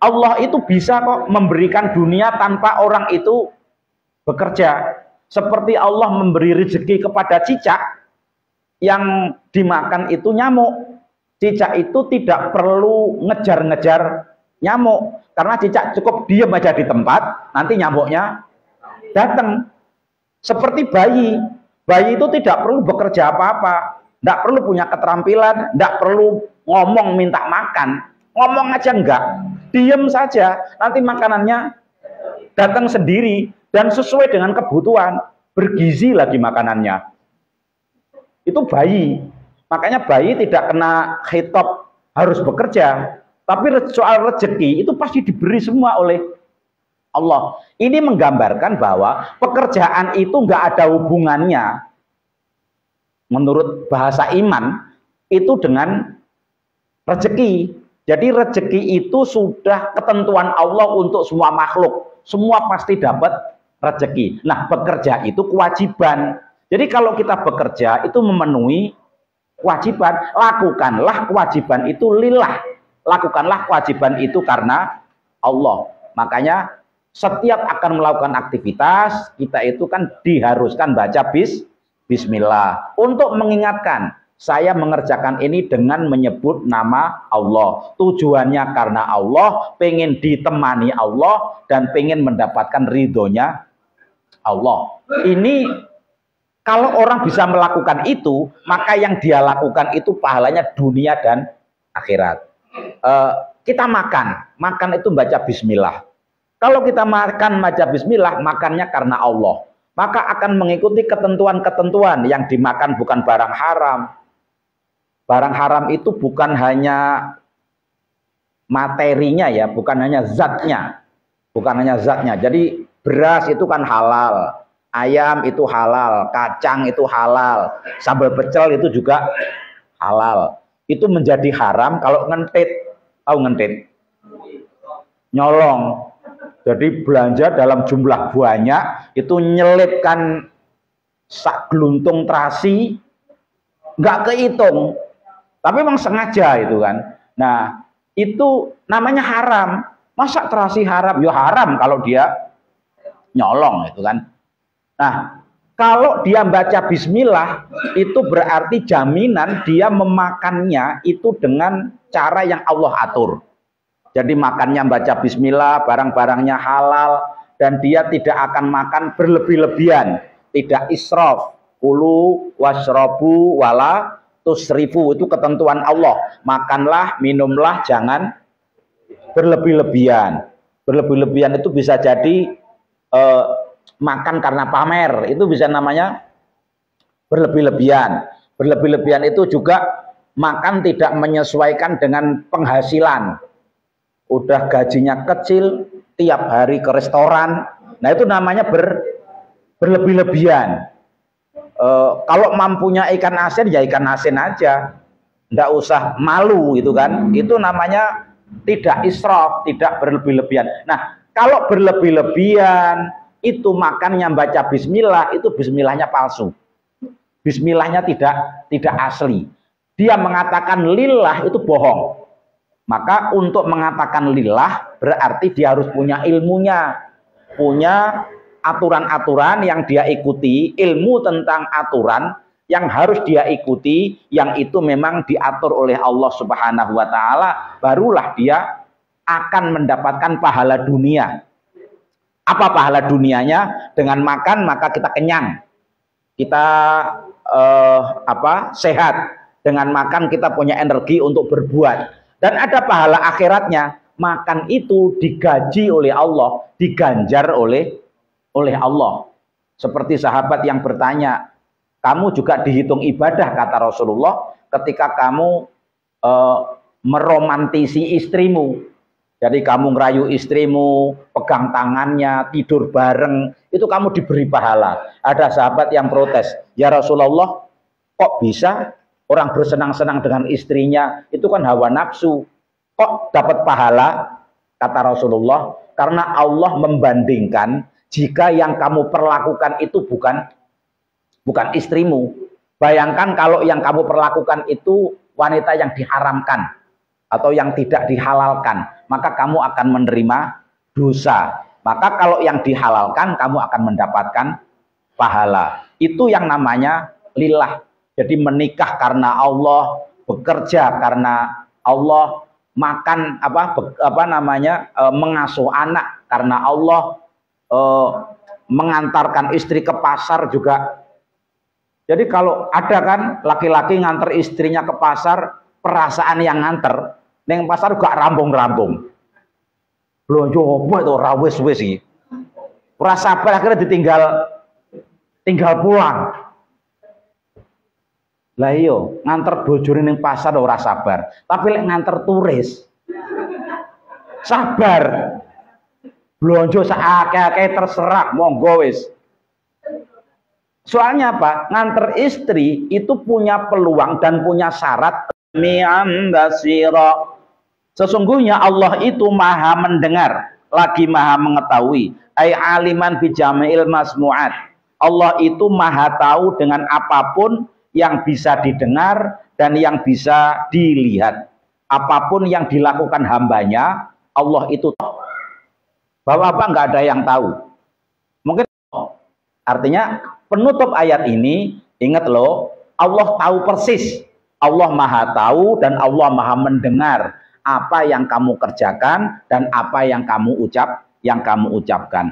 Allah itu bisa kok memberikan dunia tanpa orang itu bekerja. Seperti Allah memberi rezeki kepada cicak, yang dimakan itu nyamuk. Cicak itu tidak perlu ngejar-ngejar nyamuk, karena cicak cukup diam aja di tempat, nanti nyamuknya datang. Seperti bayi, bayi itu tidak perlu bekerja apa-apa, tidak perlu punya keterampilan, tidak perlu ngomong minta makan, ngomong aja enggak, diam saja, nanti makanannya datang sendiri dan sesuai dengan kebutuhan, bergizi lagi makanannya. Itu bayi. Makanya bayi tidak kena khitab harus bekerja, tapi soal rezeki itu pasti diberi semua oleh Allah. Ini menggambarkan bahwa pekerjaan itu nggak ada hubungannya menurut bahasa iman itu dengan rezeki. Jadi rezeki itu sudah ketentuan Allah untuk semua makhluk. Semua pasti dapat rezeki. Nah, bekerja itu kewajiban. Jadi kalau kita bekerja itu memenuhi kewajiban, lakukanlah kewajiban itu lillah. Lakukanlah kewajiban itu karena Allah. Makanya setiap akan melakukan aktivitas, kita itu kan diharuskan baca bismillah. Untuk mengingatkan, saya mengerjakan ini dengan menyebut nama Allah. Tujuannya karena Allah, pengen ditemani Allah, dan pengen mendapatkan ridhonya Allah. Ini kalau orang bisa melakukan itu, maka yang dia lakukan itu pahalanya dunia dan akhirat. Kita makan itu baca bismillah. Kalau kita makan baca bismillah, makannya karena Allah. Maka akan mengikuti ketentuan-ketentuan yang dimakan bukan barang haram. Barang haram itu bukan hanya materinya ya, bukan hanya zatnya. Bukan hanya zatnya. Jadi beras itu kan halal. Ayam itu halal, kacang itu halal, sambal pecel itu juga halal. Itu menjadi haram kalau ngentit. Tahu ngentit? Nyolong. Jadi belanja dalam jumlah banyak, itu nyelipkan sak geluntung terasi, nggak kehitung. Tapi memang sengaja itu kan. Nah, itu namanya haram. Masa terasi haram? Ya haram kalau dia nyolong itu kan. Nah, kalau dia baca bismillah, itu berarti jaminan dia memakannya itu dengan cara yang Allah atur. Jadi makannya baca bismillah, barang-barangnya halal, dan dia tidak akan makan berlebih-lebihan, tidak israf. Kulu wasrobu wala tusrifu, itu ketentuan Allah. Makanlah, minumlah, jangan berlebih-lebihan. Berlebih-lebihan itu bisa jadi makan karena pamer, itu bisa namanya berlebih-lebihan. Berlebih-lebihan itu juga makan tidak menyesuaikan dengan penghasilan. Udah gajinya kecil, tiap hari ke restoran. Nah, itu namanya berlebih-lebihan. Kalau mampunya ikan asin, ya ikan asin aja. Nggak usah malu gitu kan. Itu namanya tidak israf, tidak berlebih-lebihan. Nah, kalau berlebih-lebihan, itu makannya baca bismillah, itu bismillahnya palsu. Bismillahnya tidak asli. Dia mengatakan lillah itu bohong. Maka untuk mengatakan lillah berarti dia harus punya ilmunya, punya aturan-aturan yang dia ikuti, ilmu tentang aturan yang harus dia ikuti, yang itu memang diatur oleh Allah Subhanahu wa taala, barulah dia akan mendapatkan pahala dunia. Apa pahala dunianya? Dengan makan maka kita kenyang. Kita sehat. Dengan makan kita punya energi untuk berbuat. Dan ada pahala akhiratnya. Makan itu digaji oleh Allah, diganjar oleh Allah. Seperti sahabat yang bertanya, kamu juga dihitung ibadah, kata Rasulullah, ketika kamu meromantisi istrimu. Jadi kamu ngerayu istrimu, pegang tangannya, tidur bareng, itu kamu diberi pahala. Ada sahabat yang protes, ya Rasulullah, kok bisa orang bersenang-senang dengan istrinya, itu kan hawa nafsu, kok dapat pahala? Kata Rasulullah, karena Allah membandingkan jika yang kamu perlakukan itu bukan istrimu. Bayangkan kalau yang kamu perlakukan itu wanita yang diharamkan atau yang tidak dihalalkan, maka kamu akan menerima dosa. Maka kalau yang dihalalkan, kamu akan mendapatkan pahala. Itu yang namanya lillah. Jadi menikah karena Allah, bekerja karena Allah, makan mengasuh anak karena Allah, mengantarkan istri ke pasar juga. Jadi kalau ada kan laki-laki nganter istrinya ke pasar, perasaan yang nganter neng pasar gak rambung-rambung. Belanja apa itu rawes-wes iki. Ora sabar akhirnya tinggal pulang. Lah iya, nganter bojone ning pasar ora sabar, tapi lek nganter turis sabar. Blonjo saakeh-akeh terserah, monggo wis. Soalnya apa? Nganter istri itu punya peluang dan punya syarat mi'am basira. Sesungguhnya Allah itu maha mendengar, lagi maha mengetahui. Ai aliman bi jami'il masmu'at. Allah itu maha tahu dengan apapun yang bisa didengar dan yang bisa dilihat. Apapun yang dilakukan hambanya, Allah itu tahu. Bahwa apa? Nggak ada yang tahu. Mungkin artinya penutup ayat ini, ingat loh, Allah tahu persis. Allah maha tahu dan Allah maha mendengar apa yang kamu kerjakan dan apa yang kamu ucapkan.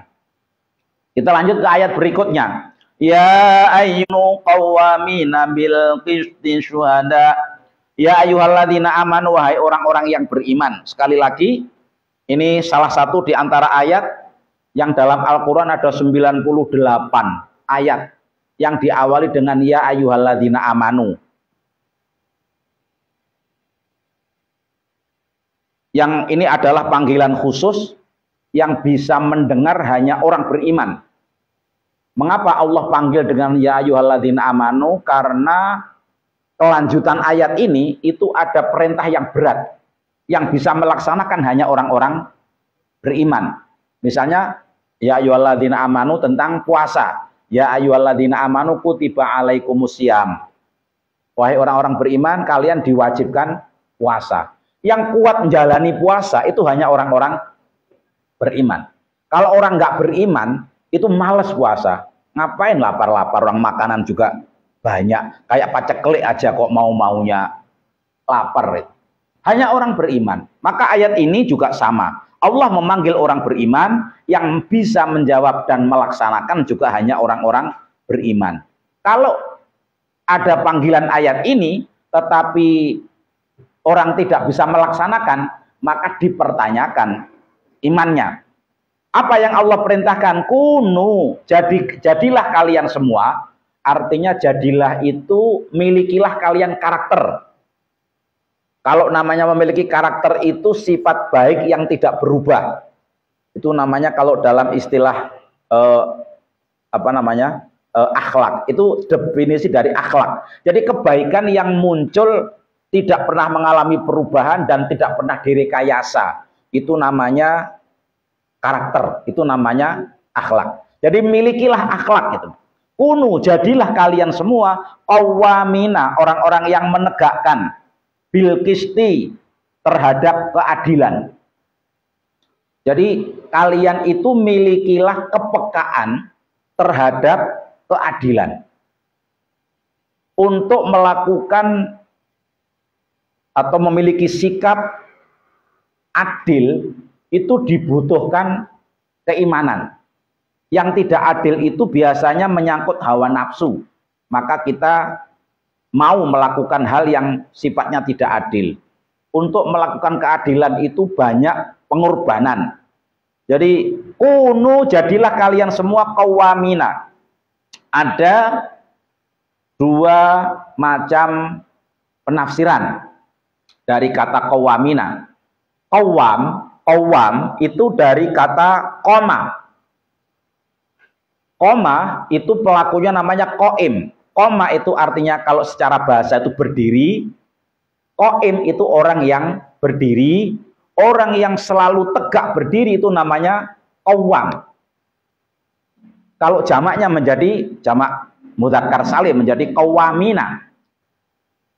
Kita lanjut ke ayat berikutnya. Ya ayyuhal qawwamina bil qisti syuhada. Ya ayyuhalladzina amanu, wahai orang-orang yang beriman. Sekali lagi, ini salah satu di antara ayat yang dalam Al-Qur'an ada 98 ayat yang diawali dengan ya ayyuhalladzina amanu. Yang ini adalah panggilan khusus yang bisa mendengar hanya orang beriman. Mengapa Allah panggil dengan ya ayyuhalladzina amanu? Karena kelanjutan ayat ini itu ada perintah yang berat yang bisa melaksanakan hanya orang-orang beriman. Misalnya ya ayyuhalladzina amanu tentang puasa. Ya ayyuhalladzina amanu kutiba alaikumusiyam. Wahai orang-orang beriman, kalian diwajibkan puasa. Yang kuat menjalani puasa itu hanya orang-orang beriman. Kalau orang nggak beriman, itu males puasa. Ngapain lapar-lapar, orang makanan juga banyak. Kayak paceklik aja kok mau-maunya lapar. Hanya orang beriman. Maka ayat ini juga sama. Allah memanggil orang beriman, yang bisa menjawab dan melaksanakan juga hanya orang-orang beriman. Kalau ada panggilan ayat ini, tetapi orang tidak bisa melaksanakan, maka dipertanyakan imannya. Apa yang Allah perintahkan? Kunu, jadilah kalian semua. Artinya jadilah itu, milikilah kalian karakter. Kalau namanya memiliki karakter itu sifat baik yang tidak berubah. Itu namanya kalau dalam istilah akhlak. Itu definisi dari akhlak. Jadi kebaikan yang muncul tidak pernah mengalami perubahan dan tidak pernah direkayasa. Itu namanya karakter, itu namanya akhlak. Jadi milikilah akhlak itu. Kunu, jadilah kalian semua qawwamina, orang-orang yang menegakkan bil qisti, terhadap keadilan. Jadi kalian itu milikilah kepekaan terhadap keadilan. Untuk melakukan atau memiliki sikap adil itu dibutuhkan keimanan. Yang tidak adil itu biasanya menyangkut hawa nafsu. Maka kita mau melakukan hal yang sifatnya tidak adil. Untuk melakukan keadilan itu banyak pengorbanan. Jadi kunu, jadilah kalian semua qawwamina. Ada dua macam penafsiran dari kata qawwamina. Qawwam itu dari kata qoma. Qoma itu pelakunya namanya qaim. Qoma itu artinya kalau secara bahasa itu berdiri. Qaim itu orang yang berdiri. Orang yang selalu tegak berdiri itu namanya qawwam. Kalau jamaknya menjadi jamak mudzakkar salim, menjadi qawwamina.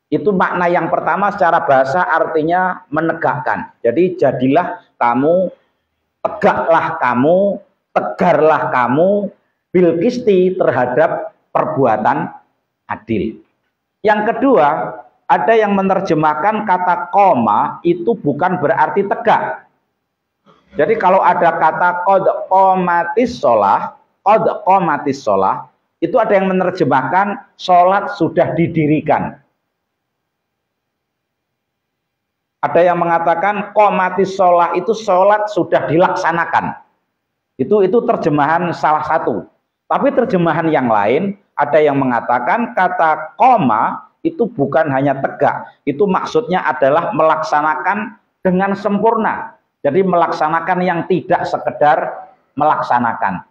Itu makna yang pertama secara bahasa artinya menegakkan. Jadi jadilah kamu, tegaklah kamu, tegarlah kamu bil qisti, terhadap perbuatan adil. Yang kedua, ada yang menerjemahkan kata qoma itu bukan berarti tegak. Jadi kalau ada kata qad qomatis shalah, itu ada yang menerjemahkan sholat sudah didirikan. Ada yang mengatakan qomatis shalah itu sholat sudah dilaksanakan. Itu terjemahan salah satu. Tapi terjemahan yang lain ada yang mengatakan kata qoma itu bukan hanya tegak, itu maksudnya adalah melaksanakan dengan sempurna. Jadi melaksanakan yang tidak sekedar melaksanakan.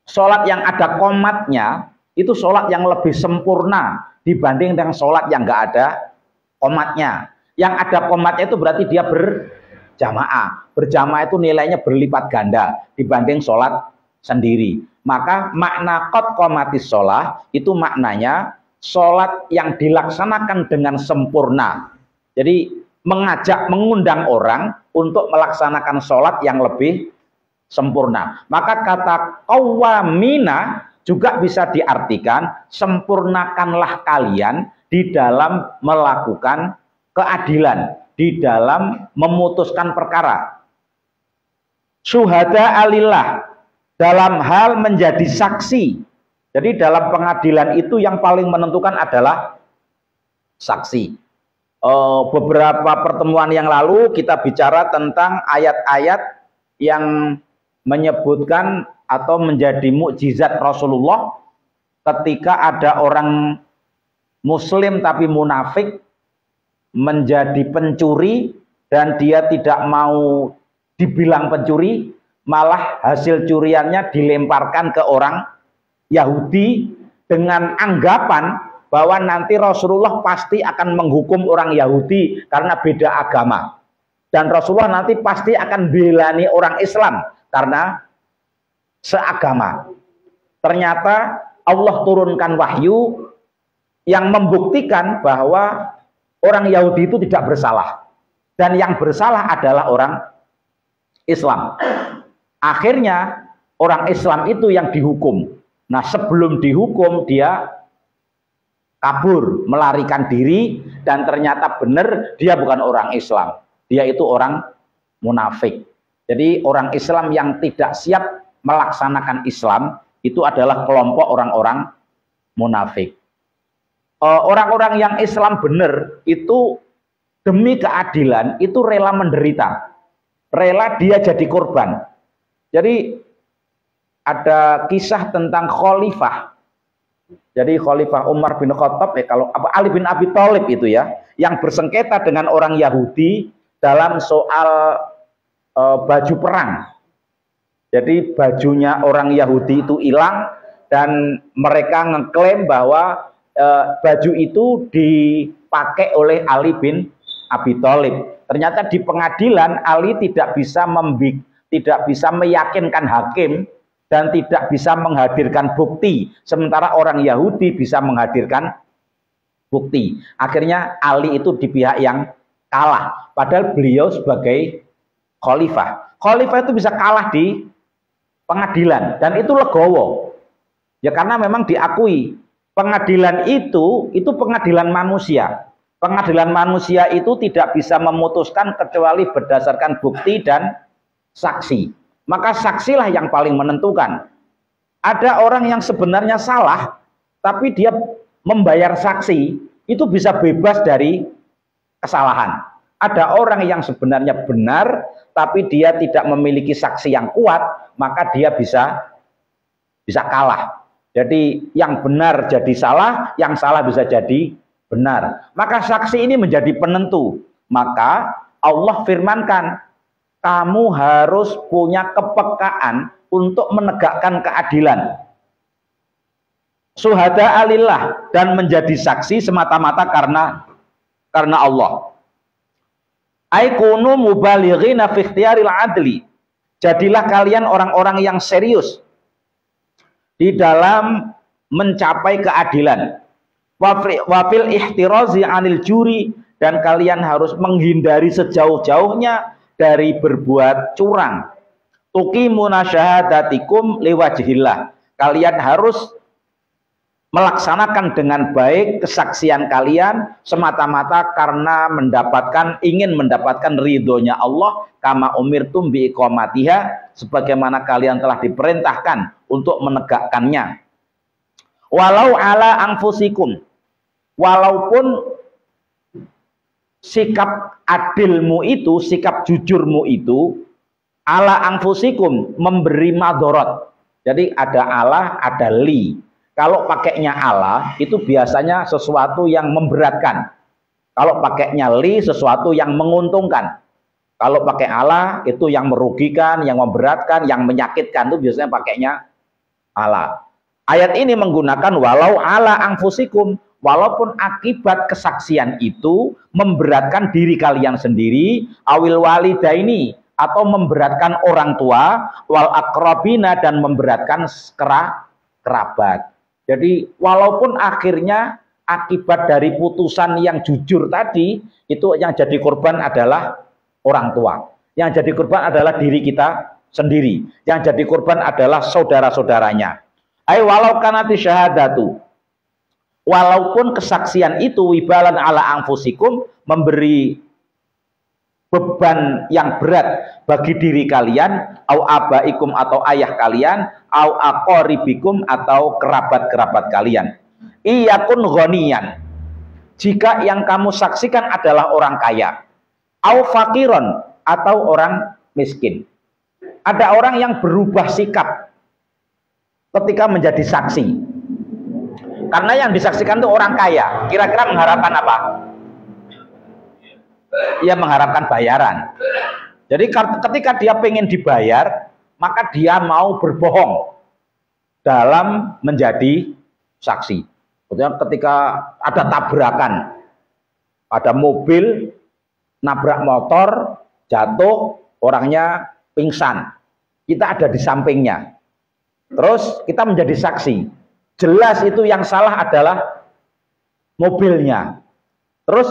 Sholat yang ada qomatnya itu sholat yang lebih sempurna dibanding dengan sholat yang nggak ada qomatnya. Yang ada qomatnya itu berarti dia berjamaah. Berjamaah itu nilainya berlipat ganda dibanding sholat sendiri. Maka makna qad qomatis sholah itu maknanya sholat yang dilaksanakan dengan sempurna. Jadi mengajak, mengundang orang untuk melaksanakan sholat yang lebih sempurna. Maka kata qawwamina juga bisa diartikan sempurnakanlah kalian di dalam melakukan keadilan, di dalam memutuskan perkara. Syuhada alillah, dalam hal menjadi saksi. Jadi dalam pengadilan itu yang paling menentukan adalah saksi. Beberapa pertemuan yang lalu kita bicara tentang ayat-ayat yang menyebutkan atau menjadi mukjizat Rasulullah ketika ada orang muslim tapi munafik menjadi pencuri dan dia tidak mau dibilang pencuri, malah hasil curiannya dilemparkan ke orang Yahudi dengan anggapan bahwa nanti Rasulullah pasti akan menghukum orang Yahudi karena beda agama. Dan Rasulullah nanti pasti akan belani orang Islam karena seagama. Ternyata Allah turunkan wahyu yang membuktikan bahwa orang Yahudi itu tidak bersalah. Dan yang bersalah adalah orang Islam. Akhirnya orang Islam itu yang dihukum. Nah, sebelum dihukum dia kabur, melarikan diri, dan ternyata benar dia bukan orang Islam. Dia itu orang munafik. Jadi orang Islam yang tidak siap melaksanakan Islam itu adalah kelompok orang-orang munafik. Orang-orang yang Islam benar itu demi keadilan itu rela menderita. Rela dia jadi korban. Jadi ada kisah tentang khalifah. Jadi khalifah Umar bin Khattab, kalau Ali bin Abi Thalib itu ya, yang bersengketa dengan orang Yahudi dalam soal baju perang. Jadi bajunya orang Yahudi itu hilang dan mereka ngeklaim bahwa baju itu dipakai oleh Ali bin Abi Thalib. Ternyata di pengadilan Ali tidak bisa meyakinkan hakim dan tidak bisa menghadirkan bukti, sementara orang Yahudi bisa menghadirkan bukti. Akhirnya Ali itu di pihak yang kalah, padahal beliau sebagai khalifah. Khalifah itu bisa kalah di pengadilan dan itu legowo. Ya karena memang diakui pengadilan itu pengadilan manusia. Pengadilan manusia itu tidak bisa memutuskan kecuali berdasarkan bukti dan saksi. Maka saksilah yang paling menentukan. Ada orang yang sebenarnya salah, tapi dia membayar saksi, itu bisa bebas dari kesalahan. Ada orang yang sebenarnya benar, tapi dia tidak memiliki saksi yang kuat, maka dia bisa kalah. Jadi yang benar jadi salah, yang salah bisa jadi benar. Maka saksi ini menjadi penentu. Maka Allah firmankan, kamu harus punya kepekaan untuk menegakkan keadilan. Syuhada alillah, dan menjadi saksi semata-mata karena Allah. Aikunu mubalighina fi ikhtiyaril adli. Jadilah kalian orang-orang yang serius di dalam mencapai keadilan. Wafil ihtirazi anil juri, dan kalian harus menghindari sejauh-jauhnya dari berbuat curang. tuqimuna syahadatikum liwajhillah. Kalian harus melaksanakan dengan baik kesaksian kalian semata-mata karena ingin mendapatkan ridhonya Allah, kama umirtum bi iqamatiha, sebagaimana kalian telah diperintahkan untuk menegakkannya. Walau ala anfusikum, walaupun sikap adilmu itu, sikap jujurmu itu ala anfusikum, memberi madorot. Jadi ada Allah, ada li. Kalau pakainya Allah itu biasanya sesuatu yang memberatkan. Kalau pakainya li, sesuatu yang menguntungkan. Kalau pakai Allah itu yang merugikan, yang memberatkan, yang menyakitkan, itu biasanya pakainya Allah. Ayat ini menggunakan walau ala anfusikum, walaupun akibat kesaksian itu memberatkan diri kalian sendiri, awil walidaini, atau memberatkan orang tua, wal akrabina, dan memberatkan kerabat. Jadi walaupun akhirnya akibat dari putusan yang jujur tadi, itu yang jadi korban adalah orang tua. Yang jadi korban adalah diri kita sendiri. Yang jadi korban adalah saudara-saudaranya. Ay walau kanati syahadatu. Walaupun kesaksian itu wibalan ala anfusikum, memberi beban yang berat bagi diri kalian, au abaikum, atau ayah kalian, au aqoribikum, atau kerabat-kerabat kalian. Iyakun ghaniyan, jika yang kamu saksikan adalah orang kaya, au fakiron, atau orang miskin. Ada orang yang berubah sikap ketika menjadi saksi, karena yang disaksikan itu orang kaya. Kira-kira mengharapkan apa? Ia mengharapkan bayaran. Jadi ketika dia pengen dibayar, maka dia mau berbohong dalam menjadi saksi. Ketika ada tabrakan, ada mobil nabrak motor, jatuh, orangnya pingsan, kita ada di sampingnya, terus kita menjadi saksi. Jelas itu yang salah adalah mobilnya. Terus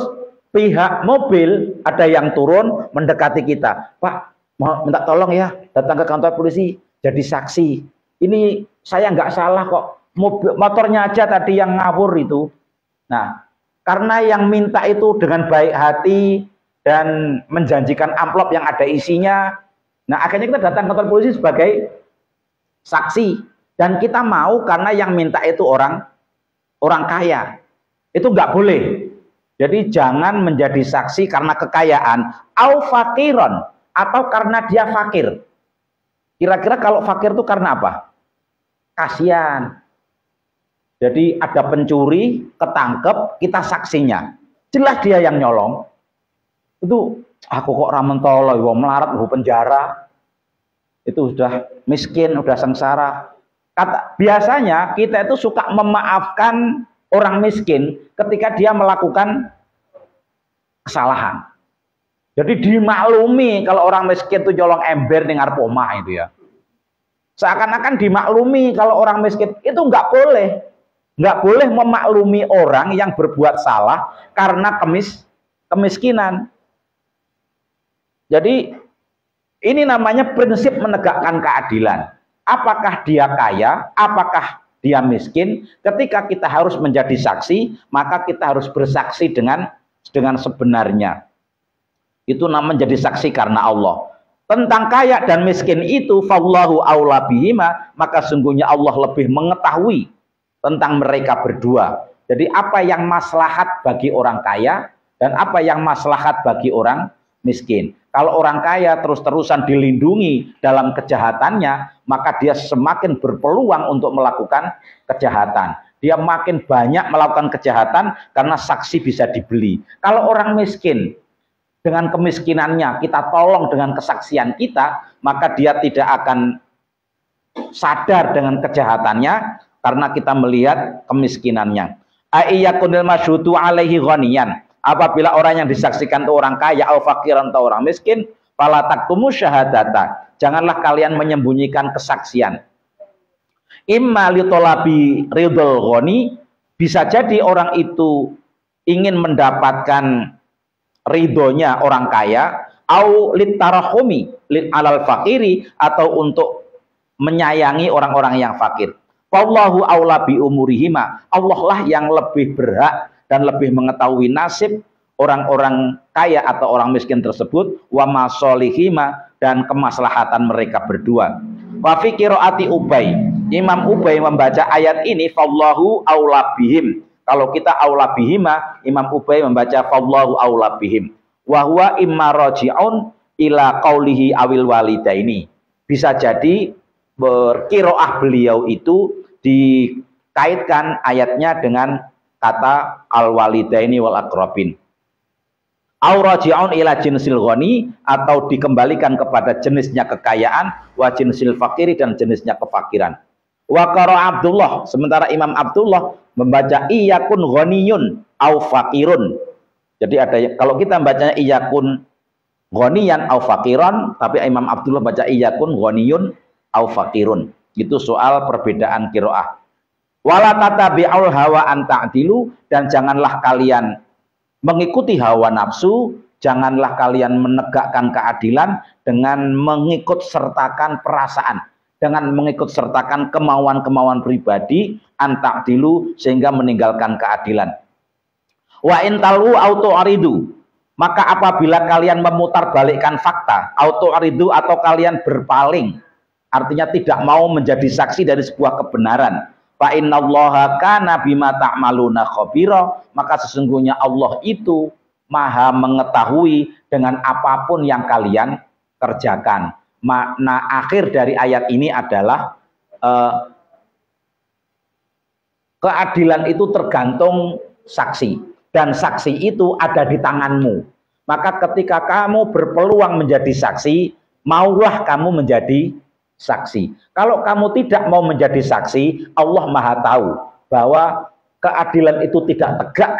pihak mobil ada yang turun mendekati kita, Pak, mau minta tolong ya, datang ke kantor polisi jadi saksi. Ini saya nggak salah kok, motornya aja tadi yang ngawur itu. Nah, karena yang minta itu dengan baik hati dan menjanjikan amplop yang ada isinya, nah akhirnya kita datang ke kantor polisi sebagai saksi, dan kita mau karena yang minta itu orang kaya. Itu nggak boleh. Jadi jangan menjadi saksi karena kekayaan, au fakiron, atau karena dia fakir. Kira-kira kalau fakir itu karena apa? Kasihan. Jadi ada pencuri, ketangkep, kita saksinya. Jelas dia yang nyolong. Itu aku kok ramentolo, wong melarat, wong penjara. Itu sudah miskin, sudah sengsara. Biasanya kita itu suka memaafkan orang miskin ketika dia melakukan kesalahan. Jadi dimaklumi kalau orang miskin itu nyolong ember ning ngarep omah itu ya. Seakan-akan dimaklumi kalau orang miskin. Itu nggak boleh. Nggak boleh memaklumi orang yang berbuat salah karena kemiskinan. Jadi ini namanya prinsip menegakkan keadilan. Apakah dia kaya, apakah dia miskin, ketika kita harus menjadi saksi, maka kita harus bersaksi dengan sebenarnya. Itu namanya menjadi saksi karena Allah. Tentang kaya dan miskin itu, fallahu aula bihima, maka sungguhnya Allah lebih mengetahui tentang mereka berdua. Jadi apa yang maslahat bagi orang kaya dan apa yang maslahat bagi orang miskin. Kalau orang kaya terus-terusan dilindungi dalam kejahatannya, maka dia semakin berpeluang untuk melakukan kejahatan. Dia makin banyak melakukan kejahatan karena saksi bisa dibeli. Kalau orang miskin, dengan kemiskinannya kita tolong dengan kesaksian kita, maka dia tidak akan sadar dengan kejahatannya karena kita melihat kemiskinannya. Aiyakunil masyhudu alaihi ghaniyan. Apabila orang yang disaksikan itu orang kaya, au fakiran, atau orang miskin, fala taktumu syahadata. Janganlah kalian menyembunyikan kesaksian. Imma litolabi ridul ghani, bisa jadi orang itu ingin mendapatkan ridhonya orang kaya, au litarahumi alal fakiri, atau untuk menyayangi orang-orang yang fakir. Wallahu aula bi umurihima, Allah lah yang lebih berhak dan lebih mengetahui nasib orang-orang kaya atau orang miskin tersebut, wa masolihima, dan kemaslahatan mereka berdua. Wa fi qiraati Ubay, Imam Ubay membaca ayat ini fallahu aula bihim. Kalau kita aula bihima, Imam Ubay membaca fallahu aula bihim. Wa huwa imma raji'un ila qaulihi awil walidaini. Bisa jadi berqiraah beliau itu dikaitkan ayatnya dengan kata al-walidaini wal aqrabin. Au raji'un ila jinsil ghani, atau dikembalikan kepada jenisnya kekayaan, wa jinsil fakiri, dan jenisnya kefakiran. Wa qara Abdullah, sementara Imam Abdullah membaca iyakun ghaniyun au fakirun. Jadi ada, kalau kita bacanya iyakun ghaniyan au fakiran, tapi Imam Abdullah baca iyakun ghaniyun au fakirun. Itu soal perbedaan qiraah. Wala tatabi'ul hawa an ta'dilu, dan janganlah kalian mengikuti hawa nafsu, janganlah kalian menegakkan keadilan dengan mengikut sertakan perasaan, dengan mengikut sertakan kemauan-kemauan pribadi, an ta'dilu, sehingga meninggalkan keadilan. Wa in talu auto aridu, maka apabila kalian memutarbalikkan fakta, auto aridu, atau kalian berpaling, artinya tidak mau menjadi saksi dari sebuah kebenaran, fa innallaha kana bima ta'maluna khabira, maka sesungguhnya Allah itu maha mengetahui dengan apapun yang kalian kerjakan. Makna akhir dari ayat ini adalah keadilan itu tergantung saksi, dan saksi itu ada di tanganmu. Maka ketika kamu berpeluang menjadi saksi, maulah kamu menjadi saksi. Kalau kamu tidak mau menjadi saksi, Allah maha tahu bahwa keadilan itu tidak tegak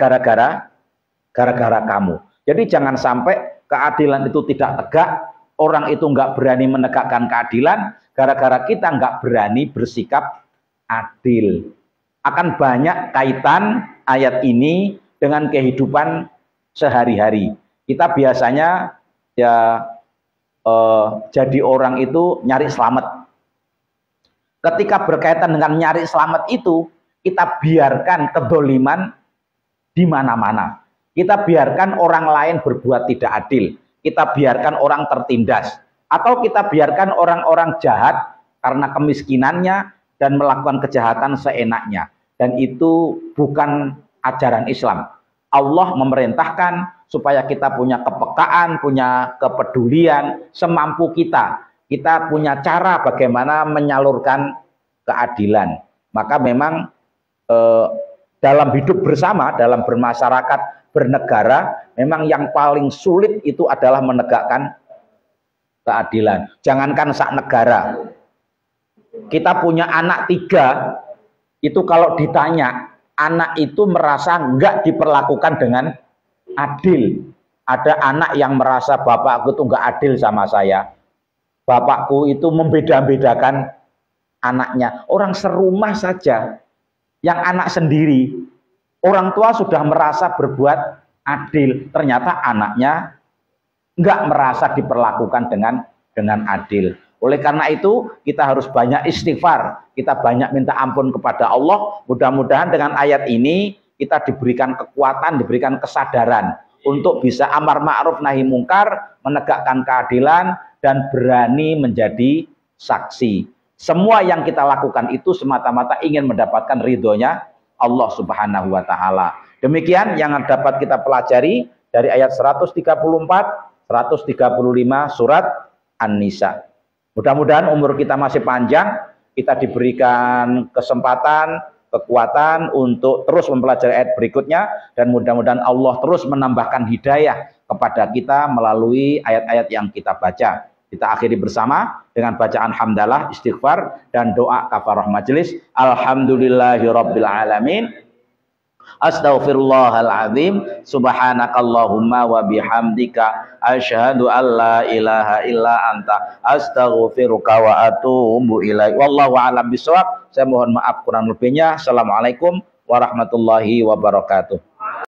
gara-gara kamu. Jadi jangan sampai keadilan itu tidak tegak, orang itu nggak berani menegakkan keadilan gara-gara kita nggak berani bersikap adil. Akan banyak kaitan ayat ini dengan kehidupan sehari-hari. Kita biasanya ya jadi orang itu nyari selamat. Ketika berkaitan dengan nyari selamat itu, kita biarkan kedoliman di mana-mana. Kita biarkan orang lain berbuat tidak adil. Kita biarkan orang tertindas. Atau kita biarkan orang-orang jahat karena kemiskinannya dan melakukan kejahatan seenaknya. Dan itu bukan ajaran Islam. Allah memerintahkan supaya kita punya kepekaan, punya kepedulian semampu kita. Kita punya cara bagaimana menyalurkan keadilan. Maka memang dalam hidup bersama, dalam bermasyarakat, bernegara, memang yang paling sulit itu adalah menegakkan keadilan. Jangankan sak negara, kita punya anak 3, itu kalau ditanya, anak itu merasa enggak diperlakukan dengan adil. Ada anak yang merasa bapakku itu enggak adil sama saya. Bapakku itu membeda-bedakan anaknya. Orang serumah saja, yang anak sendiri, orang tua sudah merasa berbuat adil. Ternyata anaknya enggak merasa diperlakukan dengan adil. Oleh karena itu, kita harus banyak istighfar. Kita banyak minta ampun kepada Allah. Mudah-mudahan dengan ayat ini, kita diberikan kekuatan, diberikan kesadaran untuk bisa amar ma'ruf nahi mungkar, menegakkan keadilan, dan berani menjadi saksi. Semua yang kita lakukan itu semata-mata ingin mendapatkan ridhonya Allah Subhanahu wa Ta'ala. Demikian yang dapat kita pelajari dari ayat 134, 135 surat An-Nisa. Mudah-mudahan umur kita masih panjang, kita diberikan kesempatan, kekuatan untuk terus mempelajari ayat berikutnya, dan mudah-mudahan Allah terus menambahkan hidayah kepada kita melalui ayat-ayat yang kita baca. Kita akhiri bersama dengan bacaan hamdalah, istighfar, dan doa kafarah majelis. Alhamdulillahirabbil alamin. Astaghfirullahaladzim. Subhanakallahumma wa bihamdika asyhadu an la ilaha illa anta astaghfiruka wa atubu ilaik. Wallahu a'lam bishawab. Saya mohon maaf kurang lebihnya. Assalamualaikum warahmatullahi wabarakatuh.